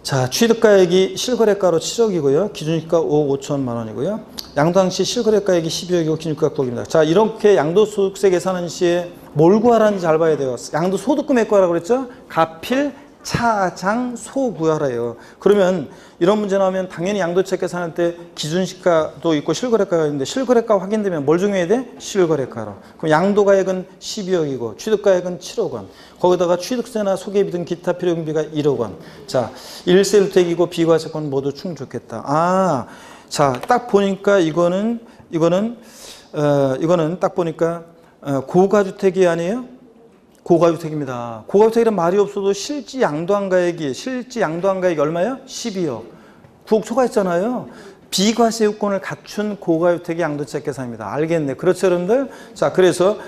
자, 취득가액이 실거래가로 7억이고요. 기준시가 5억 5천만 원이고요. 양도 당시 실거래가액이 12억이고 기준가 9억입니다. 자, 이렇게 양도소득세 계산하는 시에 뭘 구하라는지 잘 봐야 돼요. 양도소득 금액 구하라고 그랬죠? 가필 차장 소 구하래요. 그러면 이런 문제 나오면 당연히 양도책 계산할 때 기준시가도 있고 실거래가가 있는데 실거래가 확인되면 뭘 적용해야 돼? 실거래가로. 그럼 양도가액은 12억이고 취득가액은 7억 원. 거기다가 취득세나 소개비 등 기타 필요경비가 1억 원. 자, 1세주택이고 비과세권 모두 충족했다. 자, 딱 보니까 이거는 딱 보니까 고가주택이 아니에요? 고가주택입니다. 고가주택이란 말이 없어도 실지 양도한 가액이 얼마예요? 12억. 9억 초과했잖아요. 비과세 요건을 갖춘 고가주택이 양도책 계산입니다. 알겠네. 그렇죠, 여러분들? 자, 그래서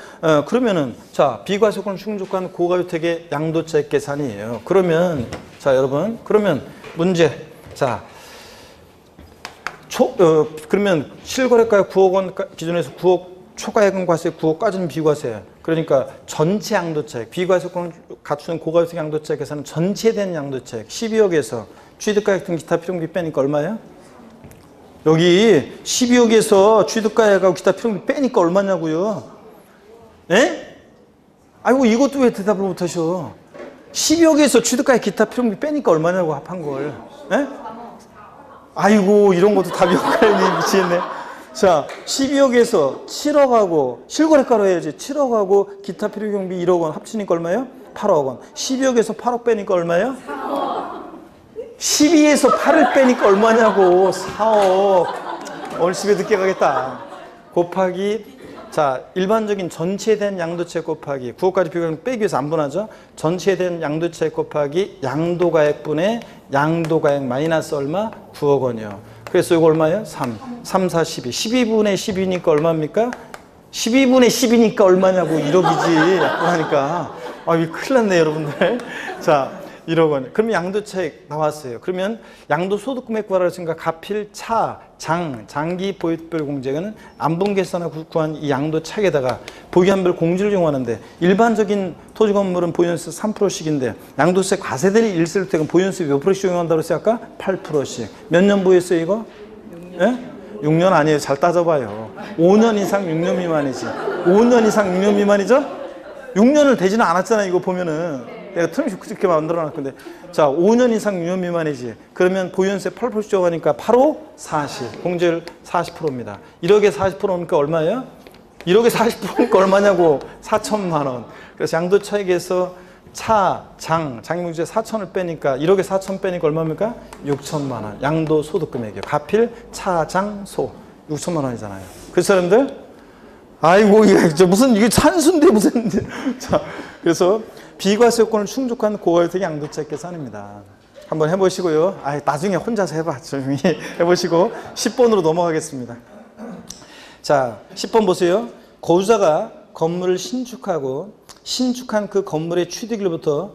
그러면은 자, 비과세 요건을 충족한 고가주택의 양도책 계산이에요. 그러면 자, 여러분, 그러면 문제. 자, 그러면 실거래가액 9억 원 기준에서 9억 초과예금 과세 9억까지는 비과세. 그러니까 전체 양도책, 비과세권을 갖추는 고가주택 양도책 계산은 전체된 양도책 12억에서 취득가액 등 기타 필요비 빼니까 얼마예요? 여기 12억에서 취득가액하고 기타 필요비 빼니까 얼마냐고요? 예? 아이고, 이것도 왜 대답을 못하셔? 12억에서 취득가액 기타 필요비 빼니까 얼마냐고 합한 걸. 예? 아이고, 이런 것도 답이 헷갈리네. 미치겠네. 자, 12억에서 7억하고 실거래가로 해야지. 7억하고 기타 필요경비 1억 원 합치니까 얼마예요? 8억 원. 12억에서 8억 빼니까 얼마예요? 12에서 8을 빼니까 얼마냐고. 4억. 오늘 집에 늦게 가겠다. 곱하기 자 일반적인 전체에 대한 양도차익 곱하기 구호까지 비교하면 빼기 위해서 안 분하죠. 전체에 대한 양도차익 곱하기 양도가액분의 양도가액 마이너스 얼마? 9억 원이요. 그래서 이거 얼마예요? 3, 4, 12. 12분의 10이니까 얼마입니까? 12분의 10이니까 얼마냐고 1억이지. 하니까. 아, 이거 큰일 났네, 여러분들. 자, 1억 원. 그러면 양도차익 나왔어요. 그러면 양도소득금액 구하라 했으니까 가필, 차, 장기 보유별 공제는 안분계산하고 구한 이 양도차익에다가 보유한별 공제를 이용하는데 일반적인 토지 건물은 보유연수 3%씩인데 양도세 과세될 1세주택은 보유연수 몇 프로씩 이용한다고 했어요? 아까 8%씩. 몇 년 보유했어요, 이거? 6년. 예? 6년 아니에요. 잘 따져봐요. 5년 이상 6년 미만이지. 5년 이상 6년 미만이죠? 6년을 되지는 않았잖아요. 이거 보면은. 내가 틈이 그렇게 만들어놨 건데. 자, 5년 이상 6년 미만이지. 그러면 보유연세 8%씩 적어가니까 8호 40. 공제율 40%입니다. 1억에 40%니까 얼마예요? 1억에 40%니까 얼마냐고. 4천만 원. 그래서 양도차익에서 장기공제 4천을 빼니까 1억에 4천 빼니까 얼마입니까? 6천만 원. 양도소득금액이요. 가필, 소 6천만 원이잖아요. 그래서 여러분들 아이고 이게 무슨 이게 찬수인데 무슨 자 그래서 비과세 요건을 충족한 고가혜택 양도차익 계산입니다. 한번 해보시고요. 나중에 혼자서 해봐. 조용히 해보시고 10번으로 넘어가겠습니다. 자 10번 보세요. 거주자가 건물을 신축한 그 건물의 취득일부터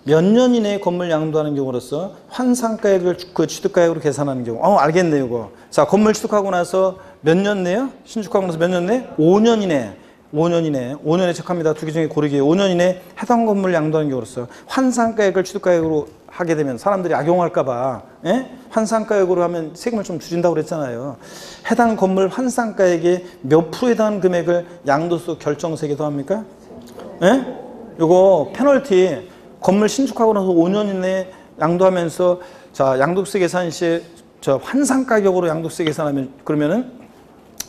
몇 년 이내에 건물 양도하는 경우로서 환산가액을 그 취득가액으로 계산하는 경우. 알겠네요, 이거. 자, 건물 취득하고 나서 몇 년 내요? 신축하고 나서 몇 년 내? 5년 이내. 5년에 체크합니다. 두 개 중에 고르기. 5년 이내에 해당 건물 양도하는 경우로서 환산가액을 취득가액으로 하게 되면 사람들이 악용할까봐 환산가액으로 하면 세금을 좀 줄인다고 그랬잖아요. 해당 건물 환산가액의 몇 프로에 해당하는 금액을 양도소 결정세에 더합니까? 요거 페널티 건물 신축하고 나서 5년 이내에 양도하면서 자 양도세 계산 시에 저 환산가격으로 양도세 계산하면 그러면은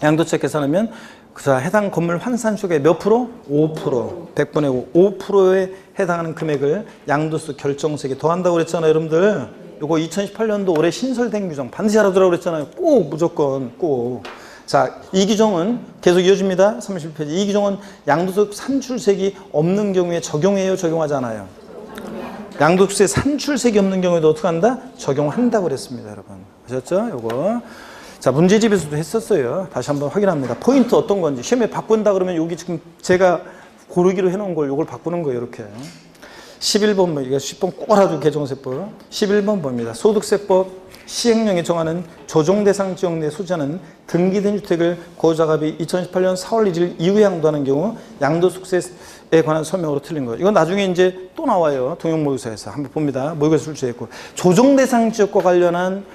양도세 계산하면 자 해당 건물 환산가액의 몇 프로? 5%. 100분의 5. 5%에 해당하는 금액을 양도세 결정세에 더한다고 그랬잖아요, 여러분들. 요거 2018년도 올해 신설된 규정 반드시 알아두라고 그랬잖아요. 꼭 무조건 꼭. 자, 이 규정은 계속 이어집니다. 31페이지. 이 규정은 양도세 산출세액이 없는 경우에 적용해요, 적용하지 않아요? 양도세 산출세액이 없는 경우에도 어떻게 한다? 적용한다고 그랬습니다, 여러분. 아셨죠? 요거. 자, 문제집에서도 했었어요. 다시 한번 확인합니다. 포인트 어떤 건지. 시험에 바꾼다 그러면 여기 지금 제가 고르기로 해놓은 걸 요걸 바꾸는 거예요, 이렇게. 11번, 이거 10번 꼭 알아두고 개정세법. 11번 봅니다. 소득세법 시행령에 정하는 조정대상 지역 내 소지하는 등기된 주택을 거주자가 2018년 4월 1일 이후에 양도하는 경우 양도소득세에 관한 설명으로 틀린 거예요. 이건 나중에 이제 또 나와요. 동형모의고사에서 한번 봅니다. 모의고사 출제했고 조정대상 지역과 관련한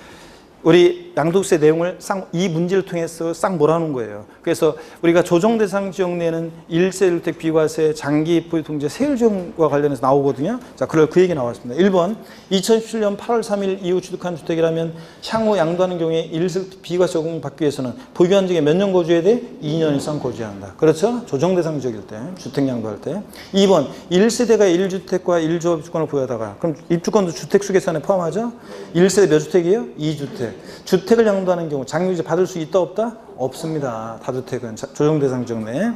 우리 양도세 내용을 이 문제를 통해서 싹 몰아놓은 거예요. 그래서 우리가 조정대상 지역 내에는 1세주택 비과세, 장기 보유통제, 세율지원과 관련해서 나오거든요. 자, 그 얘기 나왔습니다. 1번, 2017년 8월 3일 이후 취득한 주택이라면 향후 양도하는 경우에 1세주택 비과세 적용을 받기 위해서는 보유한 지역에 몇 년 거주해야 돼? 2년 이상 거주해야 한다. 그렇죠? 조정대상 지역일 때, 주택 양도할 때. 2번, 1세대가 1주택과 1조합 주권을 보유하다가 그럼 입주권도 주택수 계산에 포함하죠? 1세대 몇 주택이에요? 2주택. 주택을 양도하는 경우 장려유지 받을 수 있다 없다? 없습니다. 다주택은 조정대상 지역 내에.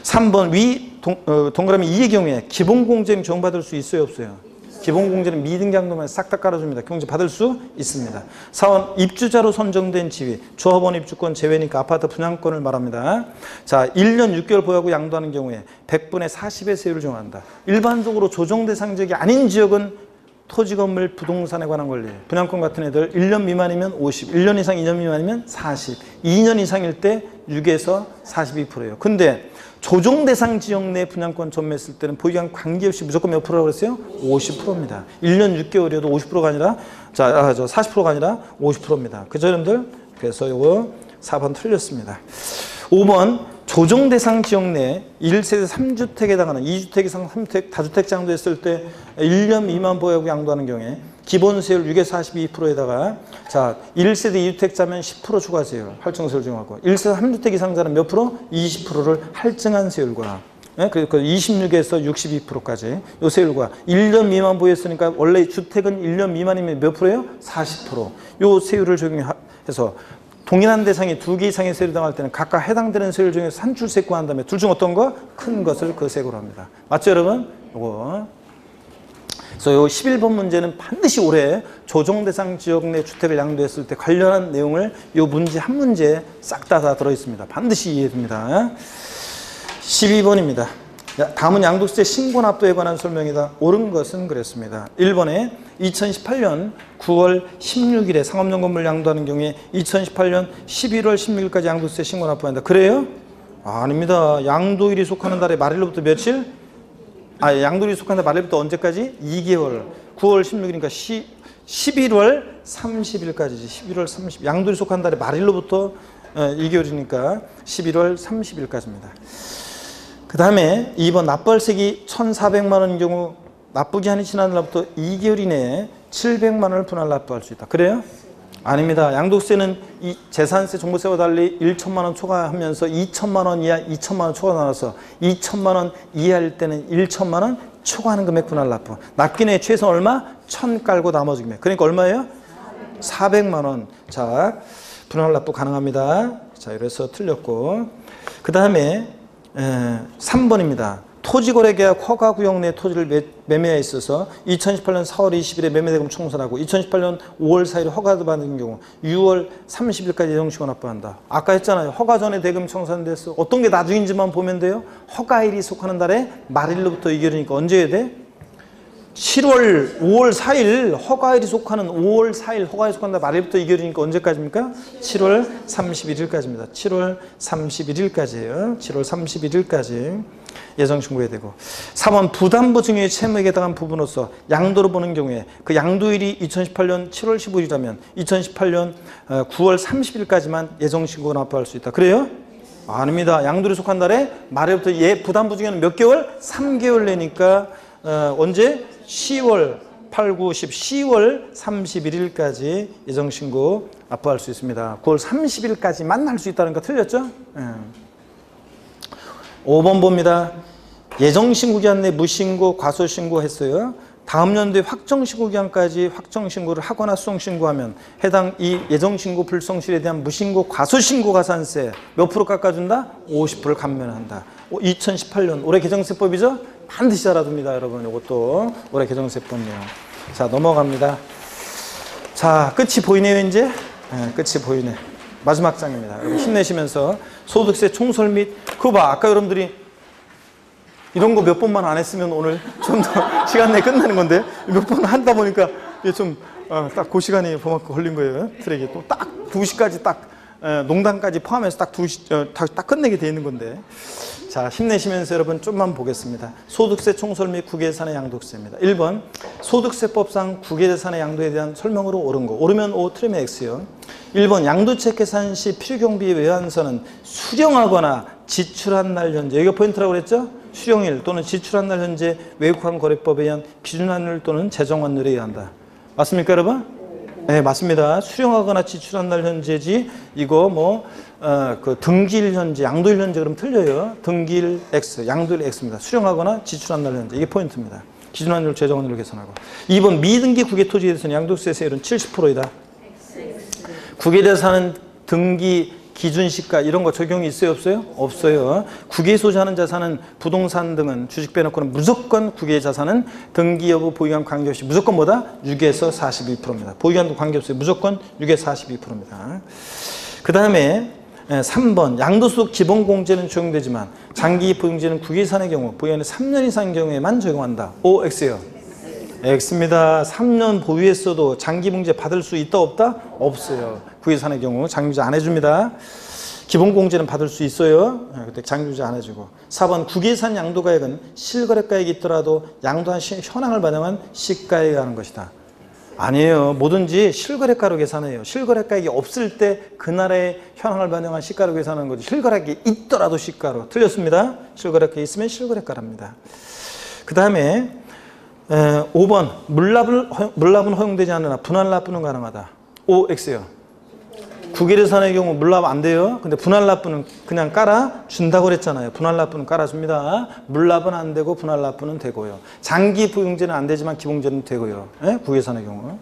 3번 위 동그라미 2의 경우에 기본공제는 적용받을 수 있어요 없어요? 기본공제는 미등기양도만 싹 다 깔아줍니다. 공제 받을 수 있습니다. 4번 입주자로 선정된 지위 조합원 입주권 제외니까 아파트 분양권을 말합니다. 자 1년 6개월 보유하고 양도하는 경우에 100분의 40의 세율을 적용한다. 일반적으로 조정대상 지역이 아닌 지역은 토지, 건물, 부동산에 관한 권리, 분양권 같은 애들 1년 미만이면 50, 1년 이상 2년 미만이면 40, 2년 이상일 때 6에서 42%예요. 근데 조정대상 지역 내 분양권 전매했을 때는 보유한 관계없이 무조건 몇 프로라고 그랬어요? 50%입니다. 1년 6개월이어도 50%가 아니라 40%가 아니라 50%입니다. 그죠, 여러분들? 그래서 요거 4번 틀렸습니다. 5번 조정대상 지역 내 1세대 3주택에 해당하는 2주택 이상 3주택 다주택 양도했을 때 1년 미만 보유하고 양도하는 경우에 기본세율 6에서 42%에다가 자 1세대 2주택자면 10% 추가세율 할증세율 적용하고 1세대 3주택 이상자는 몇 프로? 20%를 할증한 세율과 그리고 26에서 62%까지 요 세율과 1년 미만 보유했으니까 원래 주택은 1년 미만이면 몇 프로예요? 40%. 요 세율을 적용해서 동일한 대상이 두 개 이상의 세율이 당할 때는 각각 해당되는 세율 중에서 산출세 구한 다음에 둘 중 어떤 거? 큰 것을 그 세액으로 합니다. 맞죠, 여러분? 요거. 그래서 요 11번 문제는 반드시 올해 조정 대상 지역 내 주택을 양도했을 때 관련한 내용을 요 문제 한 문제에 싹 다 들어 있습니다. 반드시 이해됩니다. 12번입니다. 다음은 양도세 신고 납부에 관한 설명이다. 옳은 것은 그랬습니다. 1번에 2018년 9월 16일에 상업용 건물 양도하는 경우에 2018년 11월 16일까지 양도세 신고 납부한다. 그래요? 아닙니다. 양도일이 속하는 달의 말일로부터 며칠? 양도일이 속하는 달 말일부터 언제까지? 2개월. 9월 16일이니까 11월 30일까지지. 11월 30일. 양도일이 속하는 달의 말일로부터 2개월이니까 11월 30일까지입니다. 그 다음에 2번 납부할세액이 1,400만 원인 경우 납부기한이 지난 날부터 2개월 이내에 700만 원을 분할 납부할 수 있다. 그래요? 아닙니다. 양도세는 이 재산세, 종부세와 달리 1천만 원 초과하면서 2천만 원 이하, 2천만 원 초과 나눠서 2천만 원 이하일 때는 1천만 원 초과하는 금액 분할 납부. 납기내 최소 얼마? 1,000 깔고 나머지 금액. 그러니까 얼마예요? 400만 원. 자, 분할 납부 가능합니다. 자, 이래서 틀렸고. 그 다음에 3번입니다. 토지거래계약 허가구역 내 토지를 매매에 있어서 2018년 4월 20일에 매매대금 청산하고 2018년 5월 4일에 허가도 받은 경우 6월 30일까지 예정시효 납부한다. 아까 했잖아요. 허가 전에 대금 청산됐어. 어떤 게 나중인지만 보면 돼요. 허가일이 속하는 달에 말일로부터 2개월이니까 언제 해야 돼? 7월 5월 4일 허가일이 속하는 5월 4일 허가일이 속하는 달 말일부터 2개월이니까 언제까지입니까? 7월 31일까지입니다. 7월 31일까지예요. 7월 31일까지 예정 신고해야 되고. 4번 부담부 증여의 채무에 해당한 부분으로서 양도로 보는 경우에 그 양도일이 2018년 7월 15일이라면 2018년 9월 30일까지만 예정 신고 납부할 수 있다. 그래요? 아닙니다. 양도일이 속한 달에 말일부터 부담부 증여는 몇 개월? 3개월 내니까 언제? 10월 8, 9, 10, 10월 31일까지 예정신고 납부할 수 있습니다. 9월 30일까지만 할 수 있다는 거 틀렸죠? 5번 봅니다. 예정신고기한 내 무신고, 과소신고 했어요. 다음 연도에 확정신고기한까지 확정신고를 하거나 수정신고하면 해당 이 예정신고 불성실에 대한 무신고, 과소신고 가산세 몇 프로 깎아준다? 50%를 감면한다. 2018년 올해 개정세법이죠? 반드시 알아둡니다, 여러분. 이것도 올해 개정세법이에요. 자, 넘어갑니다. 자, 끝이 보이네요, 이제. 끝이 보이네. 마지막 장입니다. 여러분 힘내시면서 소득세 총설 및 그거 봐. 아까 여러분들이 이런 거 몇 번만 안 했으면 오늘 좀 더 시간 내에 끝나는 건데 몇 번 하다 보니까 이게 좀 딱 그 시간이 그만큼 걸린 거예요. 트랙이 또 딱 2시까지 딱 농담까지 포함해서 딱 2시 딱 끝내게 돼 있는 건데. 자, 힘내시면서 여러분 좀만 보겠습니다. 소득세 총설 및 국외재산의 양도세입니다. 1번 소득세법상 국외재산의 양도에 대한 설명으로 옳은 거. 옳으면 O, 틀리면 X요. 1번 양도책 계산 시 필요경비 외환선은 수령하거나 지출한 날 현재. 여기가 포인트라고 그랬죠? 수령일 또는 지출한 날 현재 외국환 거래법에 의한 기준환율 또는 재정환율에 의한다. 맞습니까, 여러분? 네, 맞습니다. 수령하거나 지출한 날 현재지 이거 그 등기일 현재, 양도일 현재 그럼 틀려요. 등기일 X, 양도일 X입니다. 수령하거나 지출한 날 현재. 이게 포인트입니다. 기준환율, 재정환율을 계산하고. 2번 미등기 국외토지에 대해서는 양도세 세율은 70%이다. 국외재산은 등기, 기준시가 이런 거 적용이 있어요, 없어요? 없어요. 국외에 소지하는 자산은 부동산 등은 주식 빼놓고는 무조건 국외 자산은 등기 여부 보유한 관계없이 무조건 뭐다? 6에서 42%입니다. 보유한도 관계없어요. 무조건 6에서 42%입니다. 그 다음에 3번 양도소득 기본공제는 적용되지만 장기 보유자는 국외산의 경우 보유한이 3년 이상인 경우에만 적용한다. O, X요. X입니다. 3년 보유했어도 장기봉제 받을 수 있다 없다? 없어요. 국외산의 경우 장기보유 안 해줍니다. 기본공제는 받을 수 있어요. 그때 장기보유 안 해주고. 4번 국외산 양도가액은 실거래가액이 있더라도 양도한 현황을 반영한 시가액에 하는 것이다. 아니에요. 뭐든지 실거래가로 계산해요. 실거래가액이 없을 때 그날의 현황을 반영한 시가로 계산하는 거죠. 실거래가액이 있더라도 시가로. 틀렸습니다. 실거래가액이 있으면 실거래가랍니다. 그 다음에 5번 물납은 허용되지 않으나 분할 납부는 가능하다. O, X요. 국외재산의 경우 물납 안 돼요. 근데 분할 납부는 그냥 깔아준다고 그랬잖아요. 분할 납부는 깔아줍니다. 물납은 안 되고 분할 납부는 되고요. 장기 보유제는 안 되지만 기본제는 되고요. 국외재산의 경우.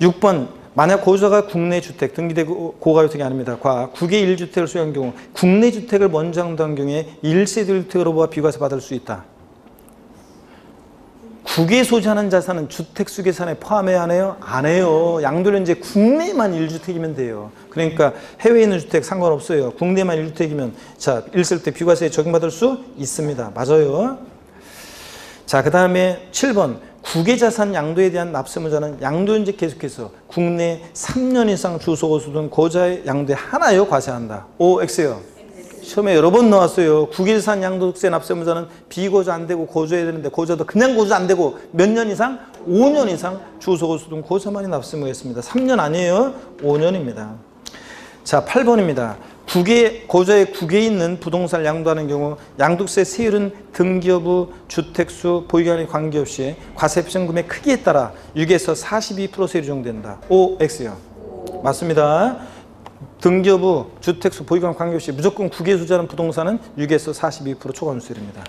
6번 만약 고소자가 국내 주택, 등기되고 고가주택이 아닙니다. 국외 1주택을 소유한 경우 국내 주택을 먼저 양도한 경우에 1세대 주택으로 비과세 받을 수 있다. 국외에 소지하는 자산은 주택수계산에 포함해야 하네요? 안 해요. 양도는 이제 국내만 1주택이면 돼요. 그러니까 해외에 있는 주택 상관없어요. 국내만 1주택이면 자 1세대 비과세에 적용받을 수 있습니다. 맞아요. 자, 그 다음에 7번 국외자산 양도에 대한 납세무자는 양도인지 계속해서 국내 3년 이상 주소고수 등 고자의 양도에 하나여 과세한다. O, X요. 시험에 여러 번 나왔어요. 국외자산 양도세 납세무자는 비고자 안 되고 고조해야 되는데 고조도 그냥 고조 안 되고 몇 년 이상? 5년 이상 주소고수 등 고자만이 납세무겠습니다. 3년 아니에요. 5년입니다. 자, 8번입니다. 고자의 국외에 있는 부동산을 양도하는 경우 양도세 세율은 등기 여부, 주택수, 보유기간에 관계없이 과세 표준금의 크기에 따라 6에서 42% 세율이 적용된다. O, X요. 맞습니다. 등기 여부, 주택수, 보유기간 관계없이 무조건 국외에 소지하는 부동산은 6에서 42% 초과세율입니다.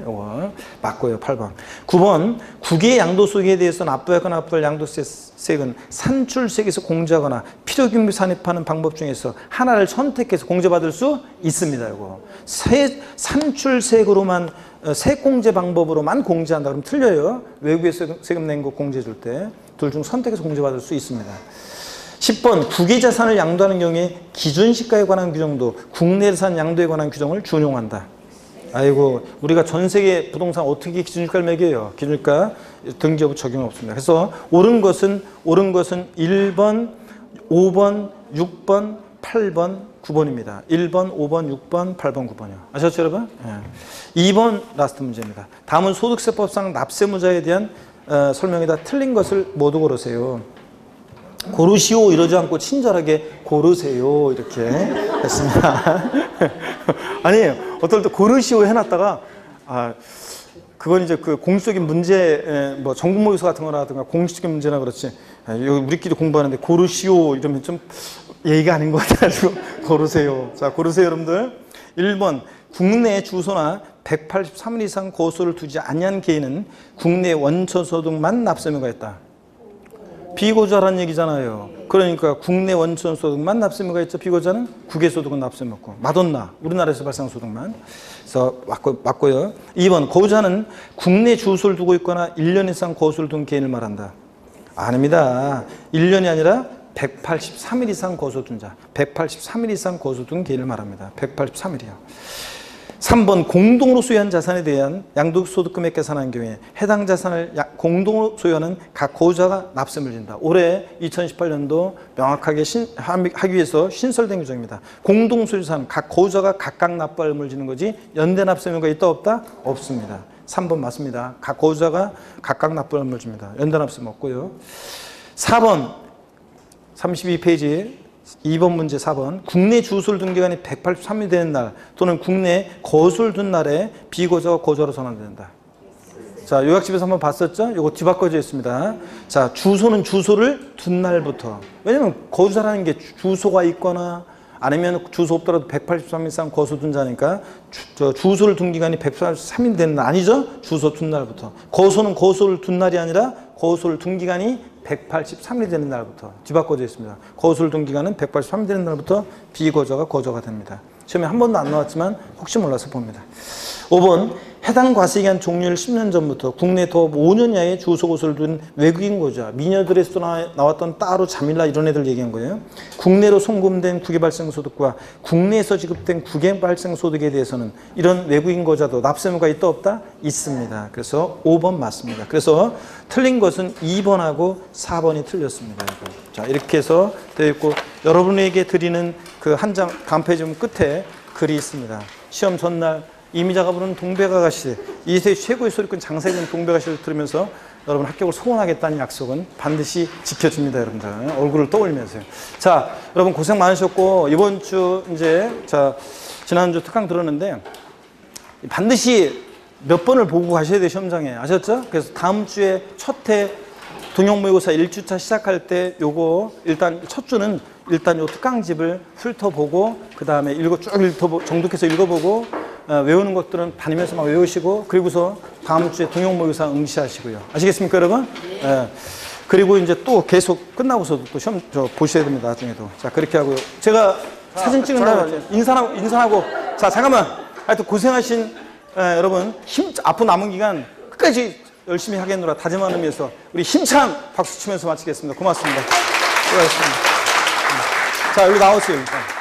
이거 맞고요. 8번. 9번 국외 양도소득에 대해서 납부하거나 납부할 양도세액은 산출세에서 공제하거나 필요경비 산입하는 방법 중에서 하나를 선택해서 공제받을 수 있습니다. 이거 산출세액으로만 세공제 방법으로만 공제한다 그러면 틀려요. 외국에서 세금 낸 거 공제해 줄 때 둘 중 선택해서 공제받을 수 있습니다. 10번 국외자산을 양도하는 경우에 기준시가에 관한 규정도 국내산 양도에 관한 규정을 준용한다. 아이고 우리가 전 세계 부동산 어떻게 기준시가를 매겨요? 기준시가 등기여부 적용 없습니다. 그래서 옳은 것은 1번, 5번, 6번, 8번, 9번입니다. 1번, 5번, 6번, 8번, 9번이요. 아셨죠 여러분? 예. 2번 라스트 문제입니다. 다음은 소득세법상 납세무자에 대한 설명에다 틀린 것을 모두 고르세요. 고르시오 이러지 않고 친절하게 고르세요 이렇게 했습니다. 아니에요. 어떨 때 고르시오 해놨다가 그건 이제 그 공식적인 문제 뭐 전국모의고사 같은 거라든가 공식적인 문제나 그렇지 여기 우리끼리 공부하는데 고르시오 이러면 좀 예의가 아닌 것 같아가지고 고르세요. 자 고르세요 여러분들. 1번 국내 주소나 183일 이상 거소를 두지 아니한 개인은 국내 원천소득만 납세무가 있다. 비고자라는 얘기잖아요. 그러니까 국내 원천소득만 납세무가 있죠. 비고자는 국외소득은 납세무 없고 마돈나 우리나라에서 발생한 소득만. 그래서 맞고요. 2번 고자는 국내 주소를 두고 있거나 1년 이상 거소를 둔 개인을 말한다. 아닙니다. 1년이 아니라 183일 이상 거소 둔 자. 183일 이상 거소 둔 개인을 말합니다. 183일이요. 3번 공동으로 소유한 자산에 대한 양도소득금액 계산한 경우에 해당 자산을 공동으로 소유하는 각 고자가 납세를 진다. 올해 2018년도 명확하게 하기 위해서 신설된 규정입니다. 공동소유자는 각 고자가 각각 납부할 의무를 지는 거지 연대 납세무가 있다 없다? 없습니다. 3번 맞습니다. 각 고자가 각각 납부할 의무를 줍니다. 연대 납세무 없고요. 4번 32페이지 2번 문제 4번 국내 주소를 둔 기간이 183일 되는 날 또는 국내 거소를 둔 날에 비고자가 고자로 전환된다. 자 요약집에서 한번 봤었죠? 이거 뒤바꿔져 있습니다. 자 주소는 주소를 둔 날부터 왜냐면 거주자라는 게 주소가 있거나 아니면 주소 없더라도 183일 이상 거소 둔 자니까 주소를 둔 기간이 183일 되는 날 아니죠? 주소 둔 날부터. 거소는 거소를 둔 날이 아니라 거소를 둔 기간이 183일이 되는 날부터 뒤바꿔져 있습니다. 거소를 둔 기간은 183일 되는 날부터 비거저가 거저가 됩니다. 시험에 한 번도 안 나왔지만 혹시 몰라서 봅니다. 5번 해당 과세기간 종료일 10년 전부터 국내 도업 5년 이하의 주소고소를 둔 외국인 고자 미녀들에서 나왔던 따로 자밀라 이런 애들 얘기한 거예요. 국내로 송금된 국외발생소득과 국내에서 지급된 국외발생소득에 대해서는 이런 외국인 고자도 납세무가 있다 없다? 있습니다. 그래서 5번 맞습니다. 그래서 틀린 것은 2번하고 4번이 틀렸습니다. 자 이렇게 해서 되어 있고 여러분에게 드리는 그 한 장 간페이지 끝에 글이 있습니다. 시험 전날 이미자가 부르는 동백아가씨 이 세계 최고의 소리꾼 장세균 동백아가씨를 들으면서 여러분 합격을 소원하겠다는 약속은 반드시 지켜줍니다. 여러분들 얼굴을 떠올리면서요. 자 여러분 고생 많으셨고 이번 주 이제 자 지난주 특강 들었는데 반드시 몇 번을 보고 가셔야 돼요. 시험장에 아셨죠? 그래서 다음 주에 첫해 동영모의고사 1주차 시작할 때 요거 일단 첫 주는 일단 요 특강집을 훑어보고 그 다음에 정독해서 읽어보고 외우는 것들은 다니면서 막 외우시고 그리고서 다음 주에 동영모의고사 응시하시고요. 아시겠습니까 여러분? 네. 그리고 이제 또 계속 끝나고서도 또 시험 보셔야 됩니다. 나중에도. 자, 그렇게 하고요. 제가 사진 찍은 다음에 인사하고. 자, 잠깐만. 하여튼 고생하신 여러분 앞으로 남은 기간 끝까지 열심히 하겠노라 다짐하는 의미에서 우리 힘찬 박수 치면서 마치겠습니다. 고맙습니다. 수고하셨습니다. 자, 여기 나오세요. 일단.